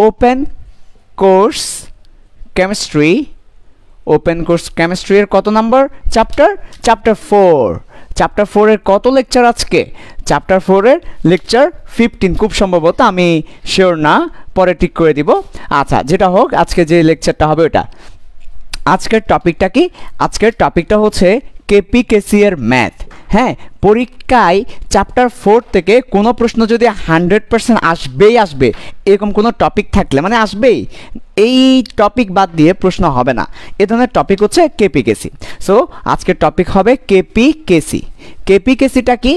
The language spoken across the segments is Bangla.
ওপেন কোর্স কেমিস্ট্রি এর কত নাম্বার চ্যাপ্টার? চ্যাপ্টার 4। চ্যাপ্টার 4 এর কত লেকচার আজকে? চ্যাপ্টার 4 এর লেকচার 15 খুব সম্ভবত, আমি শিওর না, পরে ঠিক করে দিব। আচ্ছা, যেটা হোক, আজকে যে লেকচারটা হবে ওটা। আজকের টপিকটা কি? আজকের টপিকটা হচ্ছে কেপিকেসি এর ম্যাথ। হ্যাঁ, পরীক্ষায় চ্যাপ্টার 4 থেকে কোনো প্রশ্ন যদি 100% আসবে এরকম কোনো টপিক থাকলে মানে আসবেই, এই টপিক বাদ দিয়ে প্রশ্ন হবে না। এ ধরনের টপিক হচ্ছে কেপিকেসি। সো আজকের টপিক হবে কেপিকেসি। কেপিকেসিটা কি?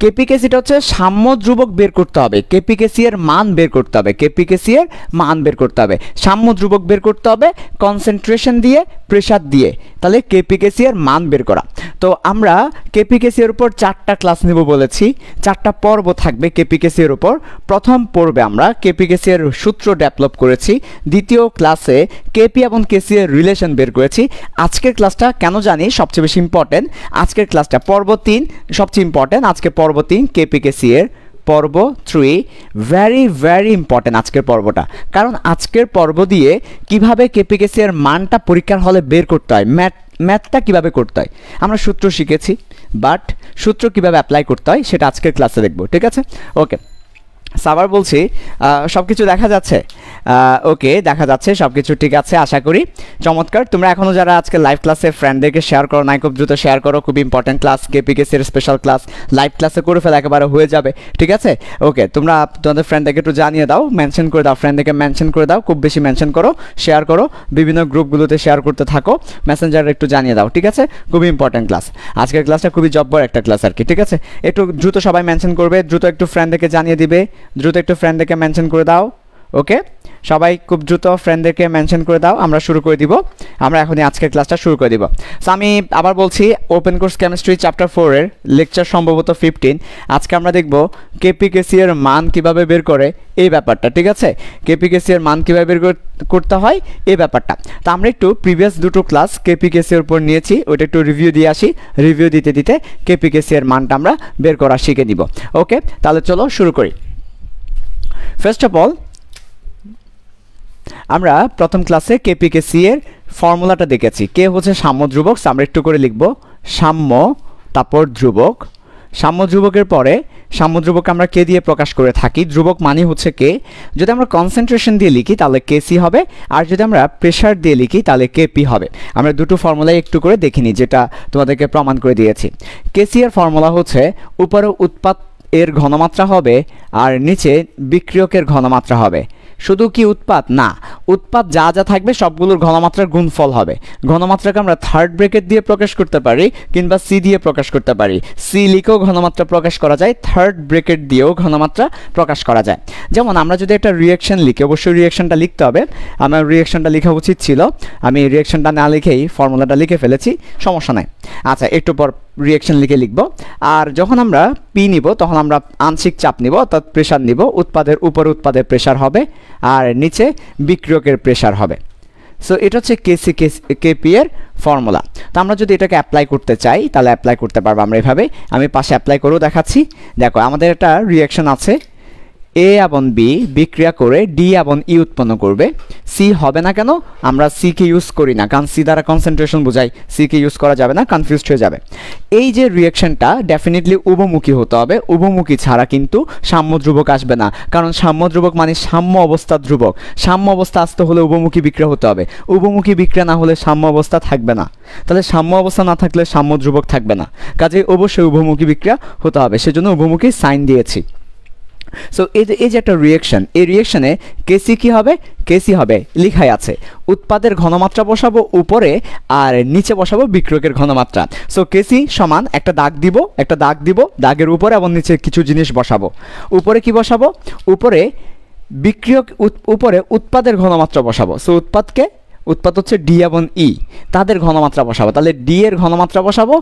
কেপিকেসিটা হচ্ছে সাম্য ধ্রুবক বের করতে হবে, কেপিকেসি এর মান বের করতে হবে, কেপিকেসি এর মান বের করতে হবে, সাম্য ধ্রুবক বের করতে হবে কনসেন্ট্রেশন দিয়ে, প্রেসার দিয়ে, তাহলে কেপিকেসি এর মান বের করা। তো আমরা কেপিকেসি এর উপর 4টা ক্লাস নেব বলেছি, 4টা পর্ব থাকবে কেপিকেসি এর উপর। প্রথম পর্বে আমরা কেপিকেসি এর সূত্র ডেভেলপ করেছি, দ্বিতীয় ক্লাসে কেপি এবং কেসি এর রিলেশন বের করেছি। আজকের ক্লাসটা কেন জানি সবচেয়ে বেশি ইম্পর্টেন্ট, আজকের ক্লাসটা পর্ব 3 সবচেয়ে ইম্পর্টেন্ট। আজকে পর্ব 3 কেপিকেসি এর পর্ব 3 ভেরি ইম্পর্টেন্ট আজকের পর্বটা, কারণ আজকের পর্ব দিয়ে কিভাবে কেপিকেসি এর মানটা পরীক্ষার হলে বের করতে হয়, ম্যাথটা কিভাবে করতে হয়। আমরা সূত্র শিখেছি, বাট সূত্র কিভাবে অ্যাপ্লাই করতে হয় সেটা আজকের ক্লাসে দেখব, ঠিক আছে? ওকে, সাবার বলছি সব কিছু দেখা যাচ্ছে? ওকে, দেখা যাচ্ছে, সব কিছু ঠিক আছে আশা করি। চমৎকার। তোমরা এখনও যারা আজকে লাইভ ক্লাসে ফ্রেন্ডদেরকে শেয়ার করো নাই, খুব দ্রুত শেয়ার করো, খুব ইম্পর্টেন্ট ক্লাস, কেপিকেসির স্পেশাল ক্লাস লাইভ ক্লাসে করে ফেলে একেবারে হয়ে যাবে, ঠিক আছে? ওকে, তোমরা তোমাদের ফ্রেন্ডদেরকে একটু জানিয়ে দাও, মেনশন করে দাও, ফ্রেন্ডদেরকে মেনশন করে দাও, খুব বেশি মেনশন করো, শেয়ার করো, বিভিন্ন গ্রুপগুলোতে শেয়ার করতে থাকো, মেসেঞ্জারে একটু জানিয়ে দাও, ঠিক আছে? খুবই ইম্পর্টেন্ট ক্লাস আজকের ক্লাসটা, খুবই জব্বর একটা ক্লাস আর কি, ঠিক আছে? একটু দ্রুত সবাই মেনশন করবে, দ্রুত একটু ফ্রেন্ডদেরকে জানিয়ে দিবে, দ্রুত একটু ফ্রেন্ডদেরকে মেনশন করে দাও। ওকে, সবাই খুব দ্রুত ফ্রেন্ডদেরকে মেনশন করে দাও, আমরা শুরু করে দিব, আমরা এখনই আজকের ক্লাসটা শুরু করে দিব। সো আমি আবার বলছি, ওপেন কোর্স কেমিস্ট্রি চ্যাপ্টার 4 এর লেকচার সম্ভবত 15। আজকে আমরা দেখব কেপিকেসি এর মান কিভাবে বের করে এই ব্যাপারটা, ঠিক আছে? কেপিকেসি এর মান কিভাবে বের করতে হয় এই ব্যাপারটা। তো আমরা একটু প্রিভিয়াস দুটো ক্লাস কেপিকেসি এর উপর নিয়েছি, ওইটা একটু রিভিউ দিয়ে আসি, রিভিউ দিতে দিতে কেপিকেসি এর মানটা আমরা বের করা শিখে নিব। ওকে, তাহলে চলো শুরু করি। ফার্স্ট অফ অল আমরা প্রথম ক্লাসে কেপিকেসি এর ফর্মুলাটা দেখেছি, কে হচ্ছে সাম্য ধ্রুবক। আমরা একটু করে লিখব সাম্য, তারপর ধ্রুবক, সাম্য ধ্রুবকের পরে সাম্য ধ্রুবক আমরা কে দিয়ে প্রকাশ করে থাকি, ধ্রুবক মানে হচ্ছে কে। যদি আমরা কনসেন্ট্রেশন দিয়ে লিখি তাহলে কেসি হবে, আর যদি আমরা প্রেসার দিয়ে লিখি তাহলে কেপি হবে। আমরা দুটো ফর্মুলাই একটু করে দেখিনি, যেটা তোমাদেরকে প্রমাণ করে দিয়েছি। কেসি এর ফর্মুলা হচ্ছে উপরে উৎপাদ এর ঘনমাত্রা হবে আর নিচে বিক্রিয়কের ঘনমাত্রা হবে। শুধু কি উৎপাদ না, উৎপাদ যা যা থাকবে সবগুলোর ঘনমাত্রার গুণফল হবে। ঘনমাত্রাকে আমরা থার্ড ব্র্যাকেট দিয়ে প্রকাশ করতে পারি কিংবা সি দিয়ে প্রকাশ করতে পারি। সি লিখেও ঘনমাত্রা প্রকাশ করা যায়, থার্ড ব্র্যাকেট দিয়েও ঘনমাত্রা প্রকাশ করা যায়। যেমন আমরা যদি একটা রিঅ্যাকশন লিখি, অবশ্যই রিঅ্যাকশনটা লিখতে হবে, আমার রিঅ্যাকশনটা লেখা উচিত ছিল, আমি রিঅ্যাকশনটা না লিখেই ফর্মুলাটা লিখে ফেলেছি, সমস্যা নাই। আচ্ছা, একটু পর রিঅ্যাকশন লিখে লিখব। আর যখন আমরা পি নিব তখন আমরা আংশিক চাপ নিব, অর্থাৎ প্রেশার নিব। উৎপাদের উপর উৎপাদের প্রেশার হবে আর নিচে বিক্রিয়কের প্রেশার হবে। সো এটা হচ্ছে কেপি এর ফর্মুলা। তো আমরা যদি এটাকে অ্যাপ্লাই করতে চাই তাহলে অ্যাপ্লাই করতে পারবো আমরা এভাবে। আমি পাশে অ্যাপ্লাই করেও দেখাচ্ছি। দেখো, আমাদের একটা রিঅ্যাকশন আছে, এ এবং বি বিক্রিয়া করে ডি এবং ই উৎপন্ন করবে। সি হবে না কেন? আমরা সি কে ইউজ করি না, কারণ সি দ্বারা কনসেন্ট্রেশন বোঝাই, সি কে ইউজ করা যাবে না, কনফিউজড হয়ে যাবে। এই যে রিঅ্যাকশনটা ডেফিনেটলি উভমুখী হতে হবে, উভমুখী ছাড়া কিন্তু সাম্য ধ্রুবক আসবে না, কারণ সাম্য ধ্রুবক মানে সাম্য অবস্থা ধ্রুবক। সাম্য অবস্থা আসতে হলে উভমুখী বিক্রিয়া হতে হবে, উভমুখী বিক্রিয়া না হলে সাম্য অবস্থা থাকবে না। তাহলে সাম্য অবস্থা না থাকলে সাম্য ধ্রুবক থাকবে না, কাজেই অবশ্যই উভমুখী বিক্রিয়া হতে হবে, সেজন্য উভমুখী সাইন দিয়েছি। সো এই যে একটা রিঅ্যাকশন, এই রিঅ্যাকশনে কেসি কি হবে? কেসি হবে লিখাই আছে, উৎপাদের ঘনমাত্রা বসাবো উপরে আর নিচে বসাবো বিক্রিয়কের ঘনমাত্রা। সো কেসি সমান একটা দাগ দিব, দাগের উপরে এবং নিচে কিছু জিনিস বসাবো। উপরে কি বসাবো? উপরে বিক্রিয়ক, উপরে উৎপাদের ঘনমাত্রা বসাবো। সো উৎপাদ হচ্ছে ডি এবং ই, তাদের ঘনমাত্রা বসাবো। তাহলে ডি এর ঘনমাত্রা বসাবো,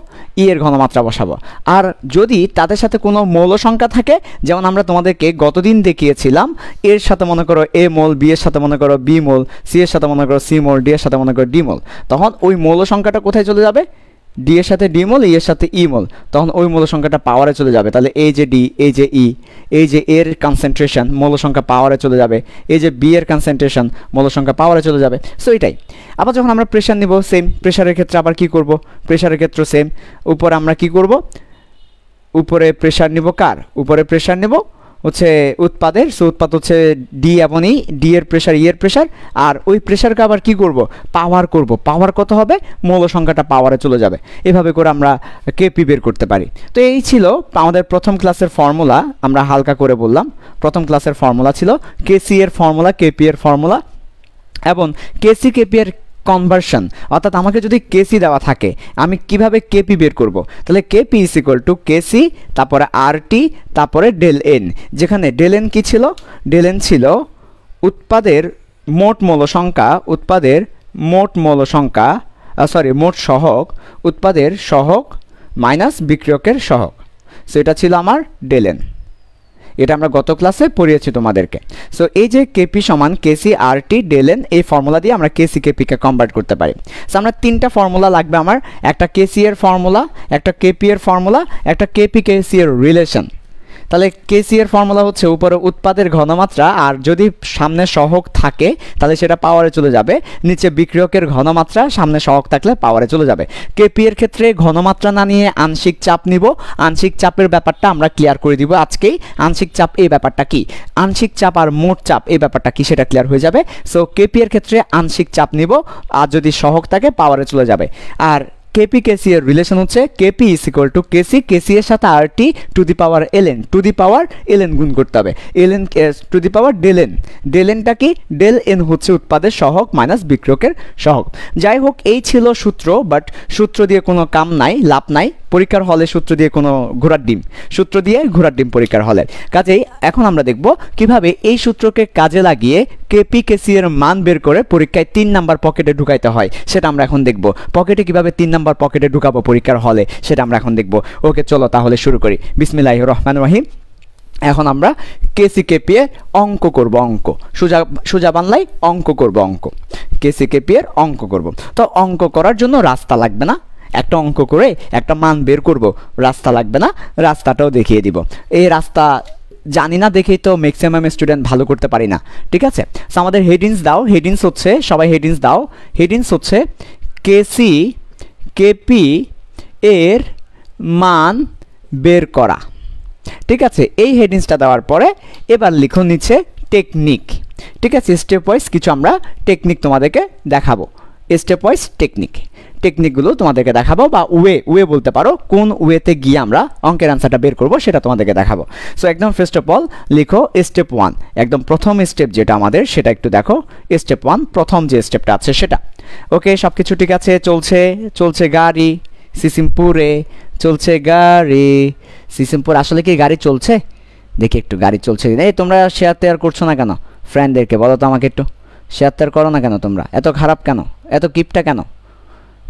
ই এর ঘনমাত্রা বসাবো। আর যদি তাদের সাথে কোনো মৌল সংখ্যা থাকে, যেমন আমরা তোমাদেরকে গতদিন দেখিয়েছিলাম, এর সাথে মনে করো এ মোল, বি এর সাথে মনে করো বি মোল, সি এর সাথে মনে করো সি মোল, ডি এর সাথে মনে করো ডি মোল, তখন ওই মৌল সংখ্যাটা কোথায় চলে যাবে? ডি এর সাথে ডি মোল, ই এর সাথে ই মোল, তখন ওই মৌল সংখ্যাটা পাওয়ারে চলে যাবে। তাহলে এই যে ডি, এই যে ই, এই যে এর কনসেন্ট্রেশন মৌল সংখ্যা পাওয়ারে চলে যাবে, এই যে বি এর কনসেন্ট্রেশন মৌল সংখ্যা পাওয়ারে চলে যাবে। সো এটাই। আবার যখন আমরা প্রেশার নিব, সেম প্রেশারের ক্ষেত্রে আবার কি করব, প্রেশারের ক্ষেত্রে সেম, উপরে আমরা কি করব, উপরে প্রেশার নিব কার, উপরে প্রেশার নেব হচ্ছে উৎপাদের। সো উৎপাদ হচ্ছে ডি এবং ই, ডি এর প্রেশার, ই এর প্রেশার, আর ওই প্রেশারকে আবার কি করব, পাওয়ার করব। পাওয়ার কত হবে, মৌল সংখ্যাটা পাওয়ারে চলে যাবে। এভাবে করে আমরা কেপি বের করতে পারি। তো এই ছিল আমাদের প্রথম ক্লাসের ফর্মুলা, আমরা হালকা করে বললাম। প্রথম ক্লাসের ফর্মুলা ছিল কেসি এর ফর্মুলা, কেপি এর ফর্মুলা এবং কেসি কেপি এর কনভার্সন। অর্থাৎ আমাকে যদি কেসি দেওয়া থাকে আমি কিভাবে কেপি বের করব, তাহলে KP is equal to KC, তারপরে আর টি, তারপরে ডেল এন। যেখানে ডেল এন কী ছিল, ডেল এন ছিল উৎপাদের মোট মৌল সংখ্যা, উৎপাদের মোট মৌল সংখ্যা, মোট সহগ, উৎপাদের সহগ মাইনাস বিক্রিয়কের সহগ। সো এটা ছিল আমার ডেল এন। এটা আমরা গত ক্লাসে পড়িয়েছি তোমাদেরকে। সো এই যে কেপি সমান কেসি আর টি ডেল এন, এই ফর্মুলা দিয়ে আমরা কেসি কেপিকে কনভার্ট করতে পারি। সো আমরা তিনটা ফর্মুলা লাগবে আমার, একটা কেসি এর ফর্মুলা, একটা কেপি এর ফর্মুলা, একটা কেপি কেসি এর রিলেশন। তাহলে কেসি এর ফর্মুলা হচ্ছে উপরে উৎপাদের ঘনমাত্রা, আর যদি সামনে সহগ থাকে তাহলে সেটা পাওয়ারে চলে যাবে, নিচে বিক্রিয়কের ঘনমাত্রা, সামনে সহগ থাকলে পাওয়ারে চলে যাবে। কেপি এর ক্ষেত্রে ঘনমাত্রা না নিয়ে আংশিক চাপ নিব। আংশিক চাপের ব্যাপারটা আমরা ক্লিয়ার করে দিব আজকেই। আংশিক চাপ এই ব্যাপারটা কি, আংশিক চাপ আর মোট চাপ এই ব্যাপারটা কি সেটা ক্লিয়ার হয়ে যাবে। সো কেপি এর ক্ষেত্রে আংশিক চাপ নিব, আর যদি সহগ থাকে পাওয়ারে চলে যাবে। আর কেপি কেসি এর রিলেশন হচ্ছে KP is equal to KC, KC এর সাথে R T to the power L N, to the power L N গুণ করতে হবে, L N to the power del N. Del এনটা কি, ডেল এন হচ্ছে উৎপাদের সহগ মাইনাস বিক্রিয়কের সহগ। যাই হোক, এই ছিল সূত্র, বাট সূত্র দিয়ে কোনো কাম নাই, লাভ নাই। পরীক্ষার হলে সূত্র দিয়ে কোনো ঘোড়ার ডিম, সূত্র দিয়ে ঘোড়ার ডিম পরীক্ষার হলে। কাজেই এখন আমরা দেখব কিভাবে এই সূত্রকে কাজে লাগিয়ে কেপি কেসি এর মান বের করে পরীক্ষায় 3 নাম্বার পকেটে ঢুকাইতে হয়, সেটা আমরা এখন দেখব। পকেটে কিভাবে 3 নাম্বার পকেটে ঢুকাবো পরীক্ষার হলে, সেটা আমরা এখন দেখব। ওকে, চলো তাহলে শুরু করি। বিসমিল্লাহির রহমানির রহিম। এখন আমরা কেসি কেপি এর অঙ্ক করব, অঙ্ক সোজা বাংলায় অঙ্ক করব, অঙ্ক কেসি কেপি এর অঙ্ক করব। তো অঙ্ক করার জন্য রাস্তা লাগবে না, একটা অঙ্ক করে একটা মান বের করব, রাস্তা লাগবে না, রাস্তাটাও দেখিয়ে দিব। এই রাস্তা জানি না দেখেই তো ম্যাক্সিমাম স্টুডেন্ট ভালো করতে পারি না, ঠিক আছে। সো আমাদের হেডিংস দাও, হেডিংস হচ্ছে, সবাই হেডিংস দাও, হেডিংস হচ্ছে কেসি কেপি এর মান বের করা, ঠিক আছে। এই হেডিংসটা দেওয়ার পরে এবার লিখো নিচে টেকনিক, ঠিক আছে। স্টেপ ওয়াইজ কিছু আমরা টেকনিক তোমাদেরকে দেখাবো, স্টেপ ওয়াইজ টেকনিকগুলো তোমাদেরকে দেখাবো, বা ওয়ে বলতে পারো, কোন ওয়েতে গিয়ে আমরা অঙ্কের আনসারটা বের করবো সেটা তোমাদেরকে দেখাবো। সো একদম ফার্স্ট অফ অল লিখো স্টেপ 1, একদম প্রথম স্টেপ যেটা আমাদের, সেটা একটু দেখো। স্টেপ 1 প্রথম যে স্টেপটা আছে সেটা। ওকে, সব কিছু ঠিক আছে, চলছে গাড়ি সিসিমপুরে, চলছে গাড়ি সিসিমপুর। আসলে কি গাড়ি চলছে? দেখি একটু গাড়ি চলছে। এই তোমরা শেয়ার টেয়ার করছো না কেন? ফ্রেন্ডদেরকে বলো তো আমাকে একটু, শেয়ার টেয়ার করো না কেন তোমরা? এত খারাপ কেন, এত কিপটা কেন?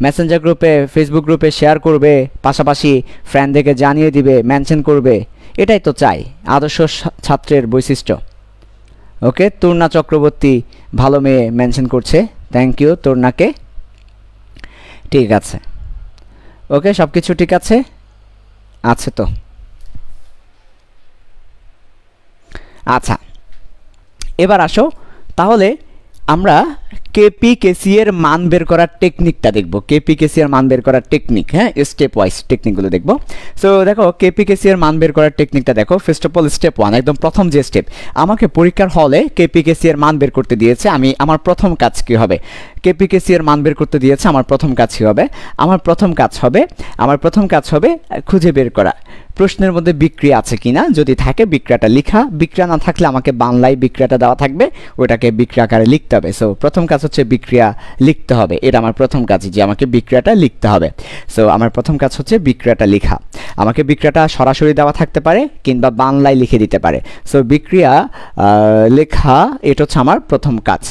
মেসেঞ্জার গ্রুপে, ফেসবুক গ্রুপে শেয়ার করবে, পাশাপাশি ফ্রেন্ডদেরকে জানিয়ে দিবে, মেনশন করবে, এটাই তো চাই আদর্শ ছাত্রের বৈশিষ্ট্য। ওকে, তূর্ণা চক্রবর্তী ভালো মেয়ে মেনশন করছে, থ্যাংক ইউ তূর্ণাকে। ঠিক আছে, ওকে, সব কিছু ঠিক আছে তো। আচ্ছা, এবার আসো তাহলে আমরা কেপি কেসি এর মান বের করার টেকনিকটা দেখব। কেপি কেসি এর মান বের করার টেকনিক, হ্যাঁ, স্টেপ ওয়াইজ টেকনিকগুলো দেখব। সো দেখো কেপি কেসি এর মান বের করার টেকনিকটা দেখো। ফার্স্ট অফ অল স্টেপ 1, একদম প্রথম যে স্টেপ, আমাকে পরীক্ষার হলে কেপি কেসি এর মান বের করতে দিয়েছে। আমার প্রথম কাজ কি হবে? কেপি কেসি এর মান বের করতে দিয়েছে, আমার প্রথম কাজ কি হবে? আমার প্রথম কাজ হবে খুঁজে বের করা প্রশ্নের মধ্যে বিক্রিয়া আছে কিনা, যদি থাকে বিক্রিয়াটা লেখা, বিক্রিয়া না থাকলে আমাকে বাংলায় বিক্রিয়াটা দেওয়া থাকবে, ওটাকে বিক্রিয়া আকারে লিখতে হবে। সো প্রথম কাজ হচ্ছে বিক্রিয়া লিখতে হবে, এটা আমার প্রথম কাজ, যে আমাকে বিক্রিয়াটা লিখতে হবে। সো আমার প্রথম কাজ হচ্ছে বিক্রিয়াটা লেখা। আমাকে বিক্রিয়াটা সরাসরি দেওয়া থাকতে পারে কিংবা বাংলায় লিখে দিতে পারে। সো বিক্রিয়া লেখা, এটা হচ্ছে আমার প্রথম কাজ।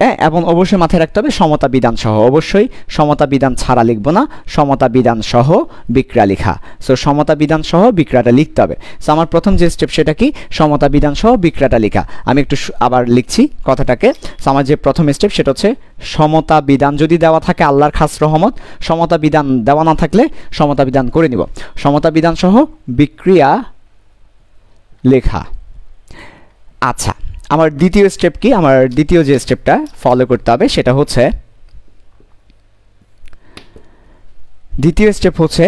হ্যাঁ, এবং অবশ্যই মাথায় রাখতে হবে সমতা বিধান সহ, অবশ্যই সমতা বিধান ছাড়া লিখবো না, সমতা বিধান সহ বিক্রিয়া লেখা। সো সমতা বিধান সহ বিক্রিয়াটা লিখতে হবে। সো আমার প্রথম যে স্টেপ সেটা কি, সমতা বিধান সহ বিক্রিয়াটা লেখা। আমি একটু আবার লিখছি কথাটাকে। সো আমার যে প্রথম স্টেপ সেটা হচ্ছে সমতা বিধান যদি দেওয়া থাকে আল্লাহর খাস রহমত, সমতা বিধান দেওয়া না থাকলে সমতা বিধান করে নিব। সমতা বিধান সহ বিক্রিয়া লেখা। আচ্ছা, আমার দ্বিতীয় স্টেপ কি, আমার দ্বিতীয় যে স্টেপটা ফলো করতে হবে সেটা হচ্ছে, দ্বিতীয় স্টেপ হচ্ছে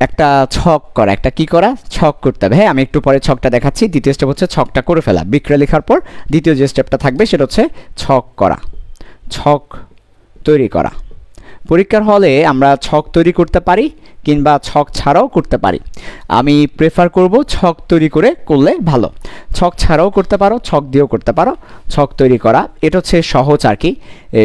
একটা ছক করা। একটা কি করা, ছক করতে হবে। হ্যাঁ, আমি একটু পরে ছকটা দেখাচ্ছি। দ্বিতীয় স্টেপ হচ্ছে ছকটা করে ফেলা। বিক্রিয়া লেখার পর দ্বিতীয় যে স্টেপটা থাকবে সেটা হচ্ছে ছক করা, ছক তৈরি করা। পরীক্ষার হলে আমরা ছক তৈরি করতে পারি কিংবা ছক ছাড়াও করতে পারি। আমি প্রেফার করব ছক তৈরি করে করলে ভালো। ছক ছাড়াও করতে পারো, ছক দিয়েও করতে পারো। ছক তৈরি করা এটা হচ্ছে সহজ আর কি,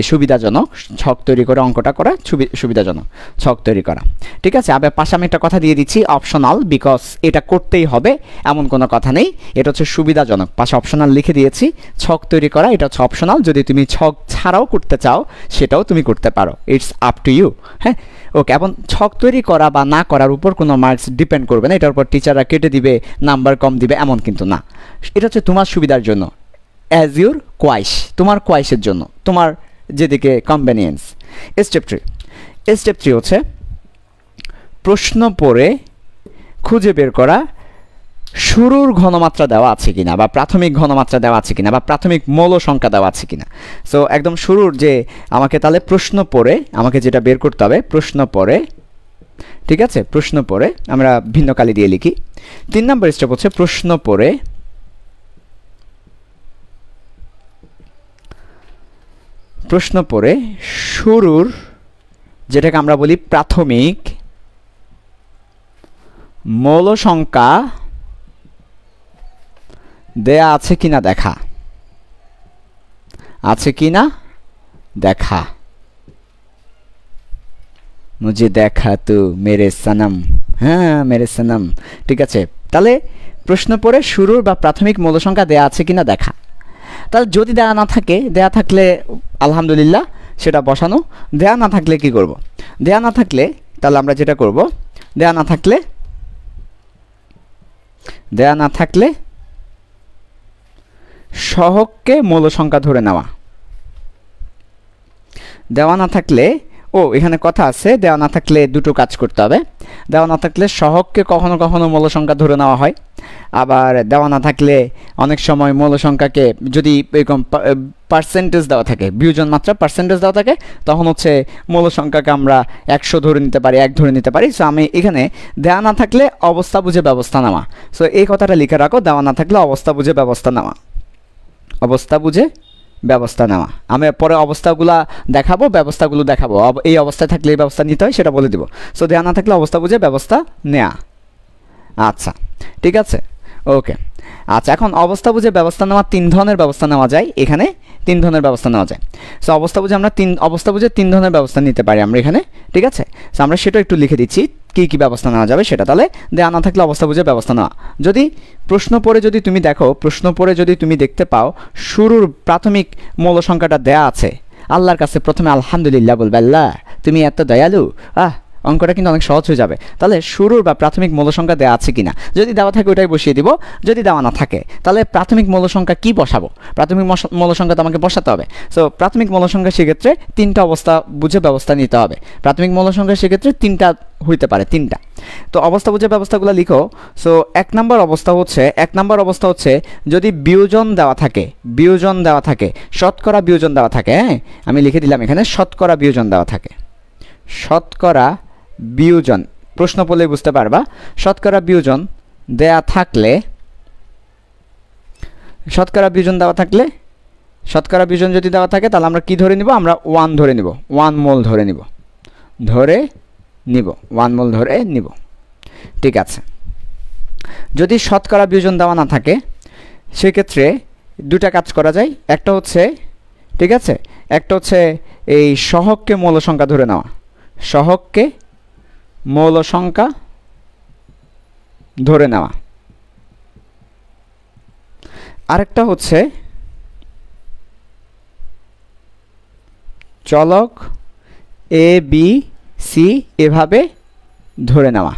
সুবিধাজনক। ছক তৈরি করে অঙ্কটা করা সুবিধাজনক, ছক তৈরি করা। ঠিক আছে, আবার পাশে আমি একটা কথা দিয়ে দিচ্ছি, অপশনাল, বিকজ এটা করতেই হবে এমন কোনো কথা নেই, এটা হচ্ছে সুবিধাজনক। পাশে অপশনাল লিখে দিয়েছি। ছক তৈরি করা এটা হচ্ছে অপশনাল, যদি তুমি ছক ছাড়াও করতে চাও সেটাও তুমি করতে পারো, ইটস আপ টু ইউ। হ্যাঁ, ওকে। এখন ছক তৈরি করা বা না করার উপর কোনো মার্কস ডিপেন্ড করবে না, এটার উপর টিচাররা কেটে দিবে, নাম্বার কম দিবে এমন কিন্তু না। এটা হচ্ছে তোমার সুবিধার জন্য, অ্যাজ ইউর কোয়াইস, তোমার কোয়াইসের জন্য, তোমার যেদিকে কনভেনিয়েন্স। স্টেপ 3, স্টেপ 3 হচ্ছে প্রশ্ন পড়ে খুঁজে বের করা শুরুর ঘনমাত্রা দেওয়া আছে কিনা, বা প্রাথমিক ঘনমাত্রা দেওয়া আছে কিনা, বা প্রাথমিক মৌল সংখ্যা দেওয়া আছে কিনা। সো একদম শুরুর যে আমাকে তাহলে প্রশ্ন পড়ে আমাকে যেটা বের করতে হবে, প্রশ্ন পড়ে, ঠিক আছে, প্রশ্ন পড়ে আমরা ভিন্ন কালি দিয়ে লিখি। 3 নম্বর স্টেপ হচ্ছে প্রশ্ন পড়ে শুরুর, যেটাকে আমরা বলি প্রাথমিক মৌল সংখ্যা দেয়া আছে কিনা দেখা, আছে কিনা দেখা। মুঝে দেখা তো মেরে সনম, হ্যাঁ মেরে সনম। ঠিক আছে, তাহলে প্রশ্ন পড়ে শুরুর বা প্রাথমিক মৌল সংখ্যা দেয়া আছে কিনা দেখা। তাহলে যদি দেয়া না থাকে, দেয়া থাকলে আলহামদুলিল্লাহ সেটা বসানো। দেয়া না থাকলে কি করব, দেয়া না থাকলে তাহলে আমরা যেটা করব, দেয়া না থাকলে সহগকে মৌল সংখ্যা ধরে নেওয়া। দেওয়া না থাকলে, ও এখানে কথা আছে, দেওয়া না থাকলে দুটো কাজ করতে হবে। দেওয়া না থাকলে সহগকে কখনো কখনো মৌল সংখ্যা ধরে নেওয়া হয়, আবার দেওয়া না থাকলে অনেক সময় মৌল সংখ্যাকে যদি এরকম পার্সেন্টেজ দেওয়া থাকে, বিয়োজন মাত্রা পার্সেন্টেজ দেওয়া থাকে, তখন হচ্ছে মৌল সংখ্যাকে আমরা 100 ধরে নিতে পারি, 1 ধরে নিতে পারি। সো আমি এখানে দেওয়া না থাকলে অবস্থা বুঝে ব্যবস্থা নেওয়া। সো এই কথাটা লিখে রাখো, দেওয়া না থাকলে অবস্থা বুঝে ব্যবস্থা নেওয়া, অবস্থা বুঝে ব্যবস্থা নেওয়া। আমি পরে অবস্থাগুলো দেখাবো, ব্যবস্থাগুলো দেখাবো, এই অবস্থায় থাকলে এই ব্যবস্থা নিতে হয় সেটা বলে দিব। সো দেওয়া না থাকলে অবস্থা বুঝে ব্যবস্থা নেওয়া। আচ্ছা, ঠিক আছে, ওকে। আচ্ছা, এখন অবস্থা বুঝে ব্যবস্থা নেওয়া 3 ধরনের ব্যবস্থা নেওয়া যায়, এখানে 3 ধরনের ব্যবস্থা নেওয়া যায়। সো অবস্থা বুঝে আমরা 3 ধরনের ব্যবস্থা নিতে পারি আমরা এখানে, ঠিক আছে। সো আমরা সেটা একটু লিখে দিচ্ছি কি কি ব্যবস্থা নেওয়া যাবে সেটা। তাহলে দেওয়া না থাকলে অবস্থা বুঝে ব্যবস্থা নেওয়া। যদি প্রশ্ন পড়ে যদি তুমি দেখো, প্রশ্ন পড়ে যদি তুমি দেখতে পাও শুরুর প্রাথমিক মৌল সংখ্যাটা দেয়া আছে, আল্লাহর কাছে প্রথমে আলহামদুলিল্লাহ বলবে, আল্লাহ তুমি এত দয়ালু, অঙ্কটা কিন্তু অনেক সহজ হয়ে যাবে। তাহলে শুরুর বা প্রাথমিক মৌল সংখ্যা দেওয়া আছে কিনা, যদি দেওয়া থাকে ওটাই বসিয়ে দিব, যদি দেওয়া না থাকে তাহলে প্রাথমিক মৌল সংখ্যা কি বসাবো, প্রাথমিক মৌল সংখ্যা তো আমাকে বসাতে হবে। সো প্রাথমিক মৌল সংখ্যা সেক্ষেত্রে 3টা অবস্থা বুঝে ব্যবস্থা নিতে হবে। প্রাথমিক মৌল সংখ্যা সেক্ষেত্রে 3টা হইতে পারে, 3টা। তো অবস্থা বুঝে ব্যবস্থাগুলো লিখো। সো 1 নম্বর অবস্থা হচ্ছে যদি বিয়োজন দেওয়া থাকে, শতকরা বিয়োজন দেওয়া থাকে। হ্যাঁ, আমি লিখে দিলাম এখানে শতকরা বিয়োজন দেওয়া থাকে, শতকরা বিয়োজন, প্রশ্ন পড়লে বুঝতে পারবা। শতকরা বিয়োজন দেয়া থাকলে, শতকরা বিয়োজন যদি দেওয়া থাকে তাহলে আমরা কি ধরে নিব, আমরা 1 ধরে নিব, 1 মোল ধরে নিব, 1 মোল ধরে নিব। ঠিক আছে। যদি শতকরা বিয়োজন দেওয়া না থাকে সেক্ষেত্রে 2টা কাজ করা যায়। একটা হচ্ছে, ঠিক আছে, একটা হচ্ছে এই সহগকে মৌল সংখ্যা ধরে নেওয়া, সহগকে মৌল সংখ্যা ধরে নেওয়া। আরেকটা হচ্ছে চলক এ বি সি এভাবে ধরে নেওয়া।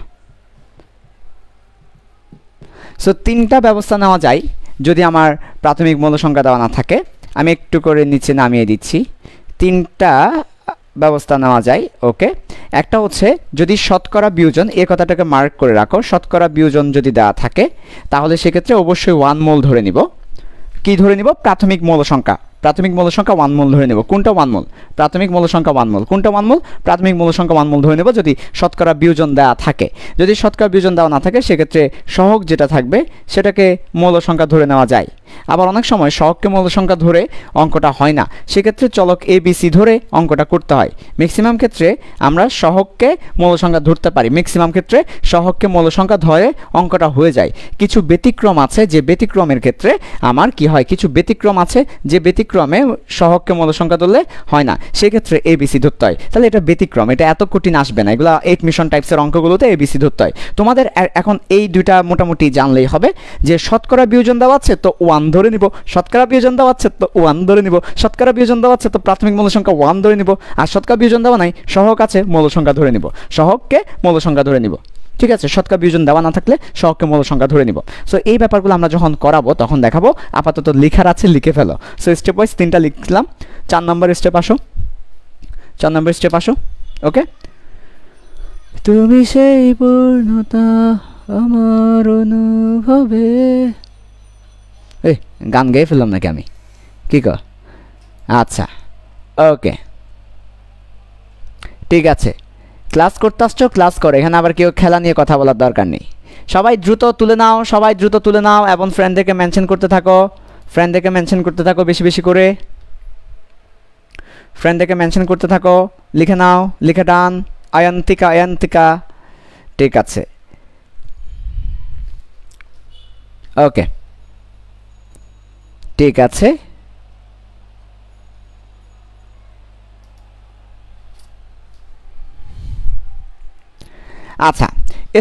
সো তিনটা ব্যবস্থা নেওয়া যায় যদি আমার প্রাথমিক মৌল সংখ্যা দেওয়া না থাকে। আমি একটু করে নিচে নামিয়ে দিচ্ছি। তিনটা ব্যবস্থা নেওয়া যায়। ওকে, একটা হচ্ছে যদি শতকরা বিয়োজন, এই কথাটাকে মার্ক করে রাখো, শতকরা বিয়োজন যদি দেওয়া থাকে তাহলে সেক্ষেত্রে অবশ্যই 1 মোল ধরে নিব। কি ধরে নিব? প্রাথমিক মৌল সংখ্যা, প্রাথমিক মৌল সংখ্যা 1 মোল ধরে নেব। কোনটা 1 মোল? প্রাথমিক মৌল সংখ্যা 1 মোল। কোনটা 1 মোল? প্রাথমিক মৌল সংখ্যা 1 মোল ধরে নেব যদি শতকরা বিয়োজন দেওয়া থাকে। যদি শতকরা বিয়োজন দেওয়া না থাকে সেক্ষেত্রে সহগ যেটা থাকবে সেটাকে মৌল সংখ্যা ধরে নেওয়া যায়। আবার অনেক সময় সহগকে মৌল সংখ্যা ধরে অঙ্কটা হয় না, সেক্ষেত্রে চলক এ বি সি ধরে অঙ্কটা করতে হয়। ম্যাক্সিমাম ক্ষেত্রে আমরা সহগকে মৌল সংখ্যা ধরতে পারি, ম্যাক্সিমাম ক্ষেত্রে সহগকে মৌল সংখ্যা ধরে অঙ্কটা হয়ে যায়। কিছু ব্যতিক্রম আছে, যে ব্যতিক্রমের ক্ষেত্রে আমার কি হয়, কিছু ব্যতিক্রম আছে যে ব্যতিক্রমে সহগকে মৌল সংখ্যা ধরলে হয় না, সেক্ষেত্রে এবিসি ধরতে হয়। তাহলে এটা ব্যতিক্রম, এটা এত কঠিন আসবে না। এগুলো 8 মিশন টাইপসের অঙ্কগুলোতে এবিসি ধরতে হয়। তোমাদের এখন এই দুইটা মোটামুটি জানলেই হবে যে শতকরা বিয়োজন দেওয়া আছে তো 1 ধরে নিব, শতকরা বিয়োজন দেওয়া আছে তো 1 ধরে নিব, শতকরা বিয়োজন দেওয়া আছে তো প্রাথমিক মৌল সংখ্যা 1 ধরে নিব, আর শতকরা বিয়োজন দেওয়া নাই, সহগ আছে, মৌল সংখ্যা ধরে নিব, সহগকে মৌল সংখ্যা ধরে নিব। ঠিক আছে, শতকরা বিয়োজন দেওয়া না থাকলে সহগকে মৌল সংখ্যা ধরে নিব। সো এই ব্যাপারগুলো আমরা যখন করাবো তখন দেখাবো। আপাতত লিখার আছে, লিখে ফেলো। সো স্টেপ ওয়াইজ 3টা লিখলাম। 4 নম্বর স্টেপ আসো, 4 নম্বর স্টেপ আসো। ওকে, তুমি সেই পূর্ণতা আমার অনুভবে। এই গান গেয়ে ফেললাম নাকি আমি? কি কর? আচ্ছা, ওকে, ঠিক আছে। ক্লাস করতে আসছো, ক্লাস করো। এখানে আবার কেউ খেলা নিয়ে কথা বলার দরকার নেই। সবাই দ্রুত তুলে নাও, সবাই দ্রুত তুলে নাও এবং ফ্রেন্ডদেরকে মেনশন করতে থাকো, ফ্রেন্ডদেরকে মেনশন করতে থাকো বেশি বেশি করে, ফ্রেন্ডদেরকে মেনশন করতে থাকো। লিখে নাও, লিখে টান। আয়ন্তিকা, আয়ন্তিকা, ঠিক আছে, ওকে, ঠিক আছে। আচ্ছা,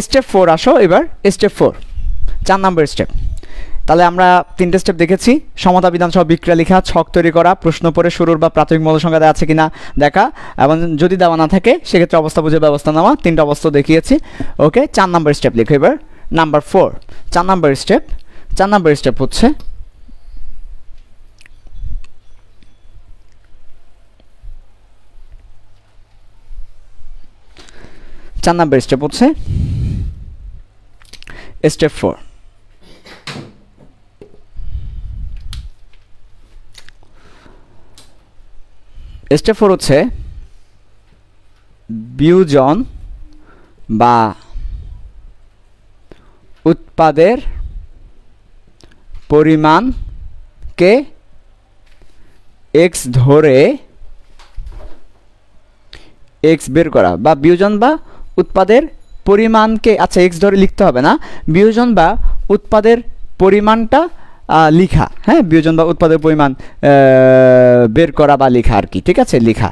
স্টেপ 4 আসো এবার। স্টেপ 4, 4 নম্বর স্টেপ। তাহলে আমরা 3টে স্টেপ দেখেছি। সমতা বিধান সহ বিক্রিয়া লেখা, ছক তৈরি করা, প্রশ্ন পড়ে শুরুর বা প্রাথমিক মৌল সংখ্যা দেওয়া আছে কিনা দেখা, এবং যদি দেওয়া না থাকে সেক্ষেত্রে অবস্থা বুঝে ব্যবস্থা নেওয়া। 3টা অবস্থা দেখিয়েছি। ওকে, 4 নম্বর স্টেপ লিখো এবার। নাম্বার 4, 4 নম্বর স্টেপ। 4 নম্বর স্টেপ হচ্ছে স্টেপ 4। স্টেপ 4 হচ্ছে বিয়োজন বা উৎপাদের পরিমাণকে x ধরে x বের করা, বা বিয়োজন বা উৎপাদের পরিমাণকে, আচ্ছা x ধরে লিখতে হবে না, বিয়োজন বা উৎপাদের পরিমাণটা লিখা। হ্যাঁ, বিয়োজন বা উৎপাদের পরিমাণ বের করা বা লিখা আর কি। ঠিক আছে, লিখা।